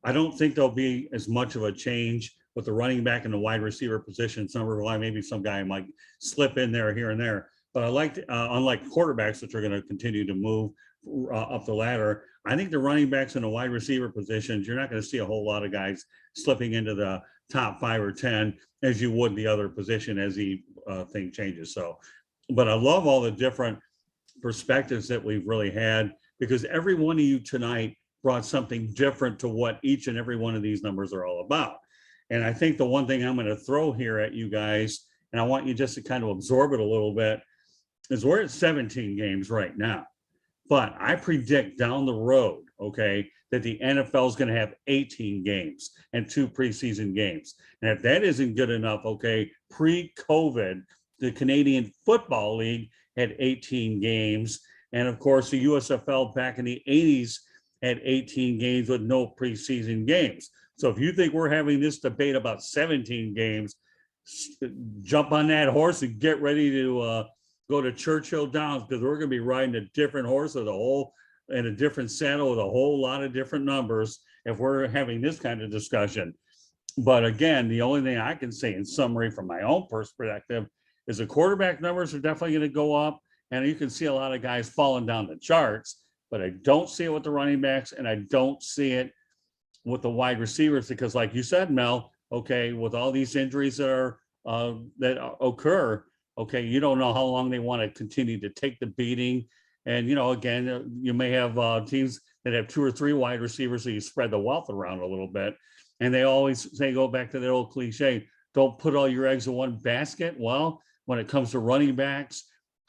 I don't think there'll be as much of a change with the running back and the wide receiver position. Maybe some guy might slip in there here and there. But I like, unlike quarterbacks, which are going to continue to move up the ladder, I think the running backs and the wide receiver positions, you're not going to see a whole lot of guys slipping into the top 5 or 10 as you would the other position as the thing changes. So, but I love all the different perspectives that we've really had, because every one of you tonight brought something different to what each and every one of these numbers are all about. And I think the one thing I'm going to throw here at you guys, and I want you just to kind of absorb it a little bit, is we're at 17 games right now. But I predict down the road, okay, that the NFL is going to have 18 games and 2 preseason games. And if that isn't good enough, okay, pre-COVID, the Canadian Football League had 18 games. And of course, the USFL back in the 80s had 18 games with no preseason games. So if you think we're having this debate about 17 games, jump on that horse and get ready to go to Churchill Downs, because we're going to be riding a different horse with and a different saddle with a whole lot of different numbers if we're having this kind of discussion. But again, the only thing I can say in summary from my own perspective is the quarterback numbers are definitely going to go up. And you can see a lot of guys falling down the charts, but I don't see it with the running backs, and I don't see it with the wide receivers, because like you said, Mel, okay, with all these injuries that occur, okay, you don't know how long they want to continue to take the beating. And, again, you may have teams that have 2 or 3 wide receivers, so you spread the wealth around a little bit. And they always say, go back to that old cliche, don't put all your eggs in one basket. Well, when it comes to running backs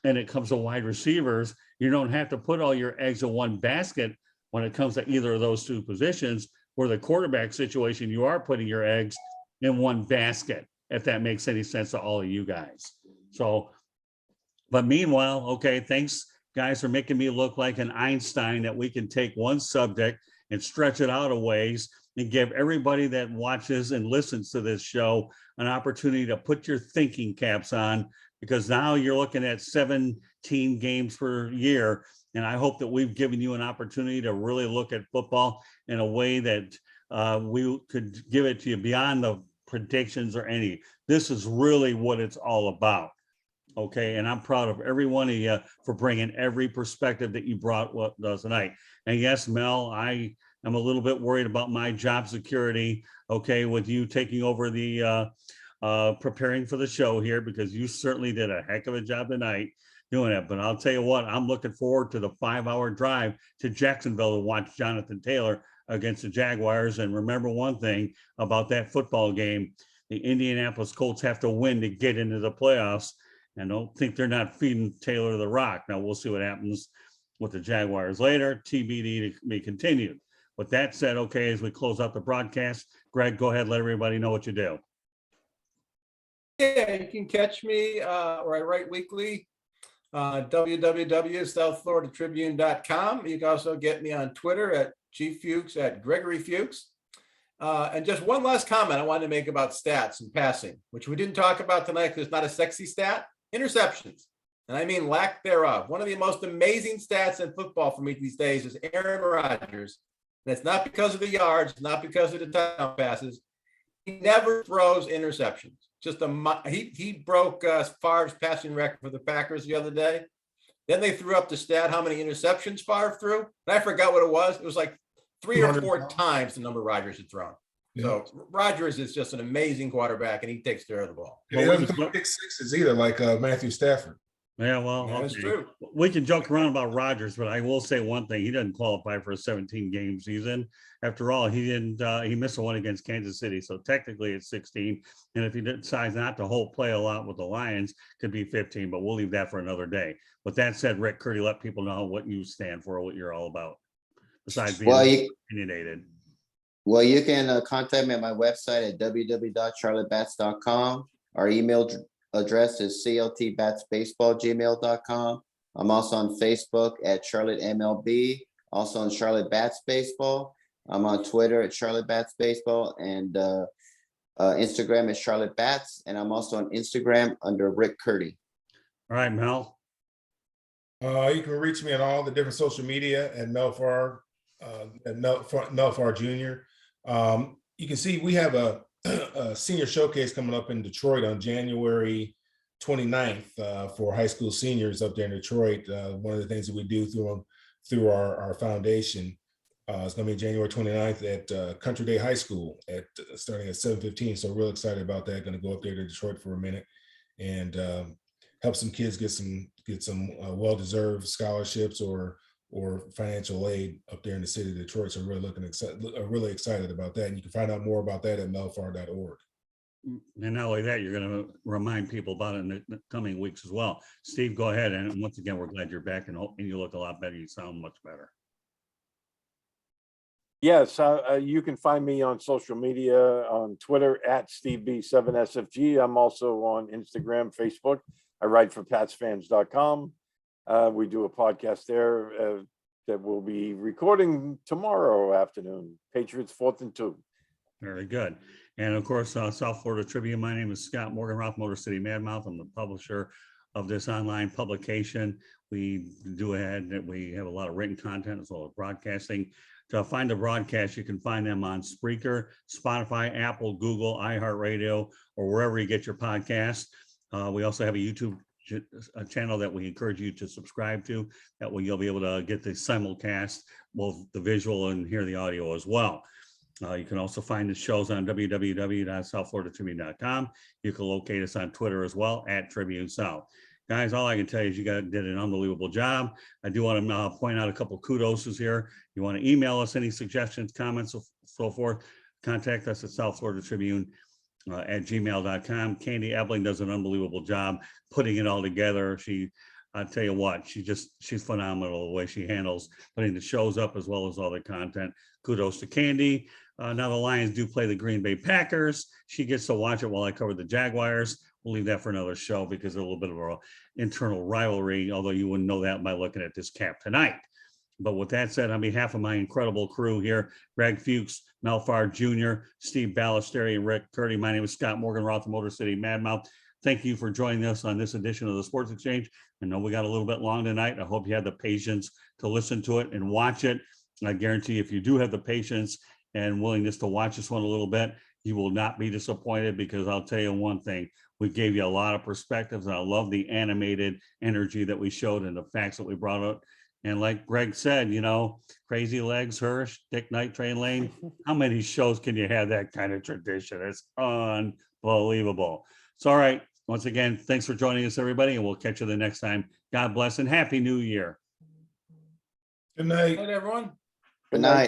and it comes to wide receivers, you don't have to put all your eggs in one basket when it comes to either of those 2 positions. Where the quarterback situation, you are putting your eggs in one basket, if that makes any sense to all of you guys. So, but meanwhile, okay, thanks guys for making me look like an Einstein, that we can take one subject and stretch it out a ways and give everybody that watches and listens to this show an opportunity to put your thinking caps on, because now you're looking at 17 games per year. And I hope that we've given you an opportunity to really look at football in a way that we could give it to you beyond the predictions or any. This is really what it's all about. Okay. And I'm proud of every one of you for bringing every perspective that you brought tonight. And yes, Mel, I am a little bit worried about my job security. Okay. With you taking over the preparing for the show here, because you certainly did a heck of a job tonight doing it. But I'll tell you what, I'm looking forward to the 5-hour drive to Jacksonville to watch Jonathan Taylor against the Jaguars. And remember one thing about that football game, the Indianapolis Colts have to win to get into the playoffs. And don't think they're not feeding Taylor the rock. Now we'll see what happens with the Jaguars later. TBD to be continued. With that said, okay, as we close out the broadcast, Greg, go ahead, let everybody know what you do. Yeah, you can catch me where I write weekly, www.southfloridatribune.com. You can also get me on Twitter at gfuchs, at Gregory Fuchs. And just one last comment I wanted to make about stats and passing, which we didn't talk about tonight because it's not a sexy stat: interceptions. And I mean lack thereof. One of the most amazing stats in football for me these days is Aaron Rodgers. And it's not because of the yards, not because of the touchdown passes. He never throws interceptions. He broke Favre's passing record for the Packers the other day. Then they threw up the stat how many interceptions Favre threw, and I forgot what it was. It was like 3 or 4 times the number Rodgers had thrown. Yeah. So Rodgers is just an amazing quarterback, and he takes care of the ball. And he doesn't throw pick sixes either, like Matthew Stafford. Yeah, well, that's true. We can joke around about Rodgers, but I will say one thing: he doesn't qualify for a 17-game season. After all, he didn't. He missed one against Kansas City, so technically it's 16. And if he decides not to play a lot with the Lions, could be 15. But we'll leave that for another day. With that said, Rick, Curti, let people know what you stand for, what you're all about, besides being opinionated. Well, you can contact me at my website at www.charlottebats.com. Our email address is cltbatsbaseball@gmail.com. I'm also on Facebook at Charlotte MLB, also on Charlotte Bats Baseball. I'm on Twitter at Charlotte Bats Baseball, and Instagram is Charlotte Bats, and I'm also on Instagram under Rick Curti. All right, Mel. You can reach me on all the different social media at Mel Farr, Mel Farr Jr. You can see we have a senior showcase coming up in Detroit on January 29th for high school seniors up there in Detroit. One of the things that we do through our foundation is going to be January 29th at Country Day High School starting at 7:15. So real excited about that. Going to go up there to Detroit for a minute and help some kids get some well-deserved scholarships or financial aid up there in the city of Detroit. So really excited about that. And you can find out more about that at melfar.org. And not only that, you're going to remind people about it in the coming weeks as well. Steve, go ahead. And once again, we're glad you're back, and you look a lot better. You sound much better. Yes, you can find me on social media, on Twitter at SteveB7SFG. I'm also on Instagram, Facebook. I write for PatsFans.com. We do a podcast there that we'll be recording tomorrow afternoon. Patriots 4th and 2. Very good. And of course, South Florida Tribune. My name is Scott Morganroth, Motor City Madmouth. I'm the publisher of this online publication. We have a lot of written content as well as broadcasting. to find the broadcast, you can find them on Spreaker, Spotify, Apple, Google, iHeartRadio, or wherever you get your podcasts. We also have a YouTube channel that we encourage you to subscribe to. That way you'll be able to get the simulcast, both the visual and hear the audio as well. You can also find the shows on www.southfloridatribune.com. You can locate us on Twitter as well at Tribune South. Guys, all I can tell you is you guys did an unbelievable job. I do want to point out a couple of kudoses here. You want to email us any suggestions, comments, so forth. Contact us at South Florida Tribune at gmail.com. Candy Ebling does an unbelievable job putting it all together. I tell you what, she's phenomenal the way she handles putting the shows up as well as all the content. Kudos to Candy. Now the Lions do play the Green Bay Packers. She gets to watch it while I cover the Jaguars. We'll leave that for another show because there's a little bit of an internal rivalry, although you wouldn't know that by looking at this cap tonight. But with that said, on behalf of my incredible crew here, Greg Fuchs, Mel Farr Jr., Steve Balestrieri, and Rick Curti, my name is Scott Morgan, Roth Motor City Madmouth. Thank you for joining us on this edition of the Sports Exchange. I know we got a little bit long tonight. I hope you had the patience to listen to it and watch it. And I guarantee if you do have the patience and willingness to watch this one a little bit, you will not be disappointed, because I'll tell you one thing, we gave you a lot of perspectives, and I love the animated energy that we showed and the facts that we brought up. And like Greg said, Crazy Legs, Hirsch, Dick Night Train Lane, how many shows can you have that kind of tradition? It's unbelievable. So, all right, once again, thanks for joining us, everybody, and we'll catch you the next time. God bless and Happy New Year. Good night. Good night, everyone. Good night.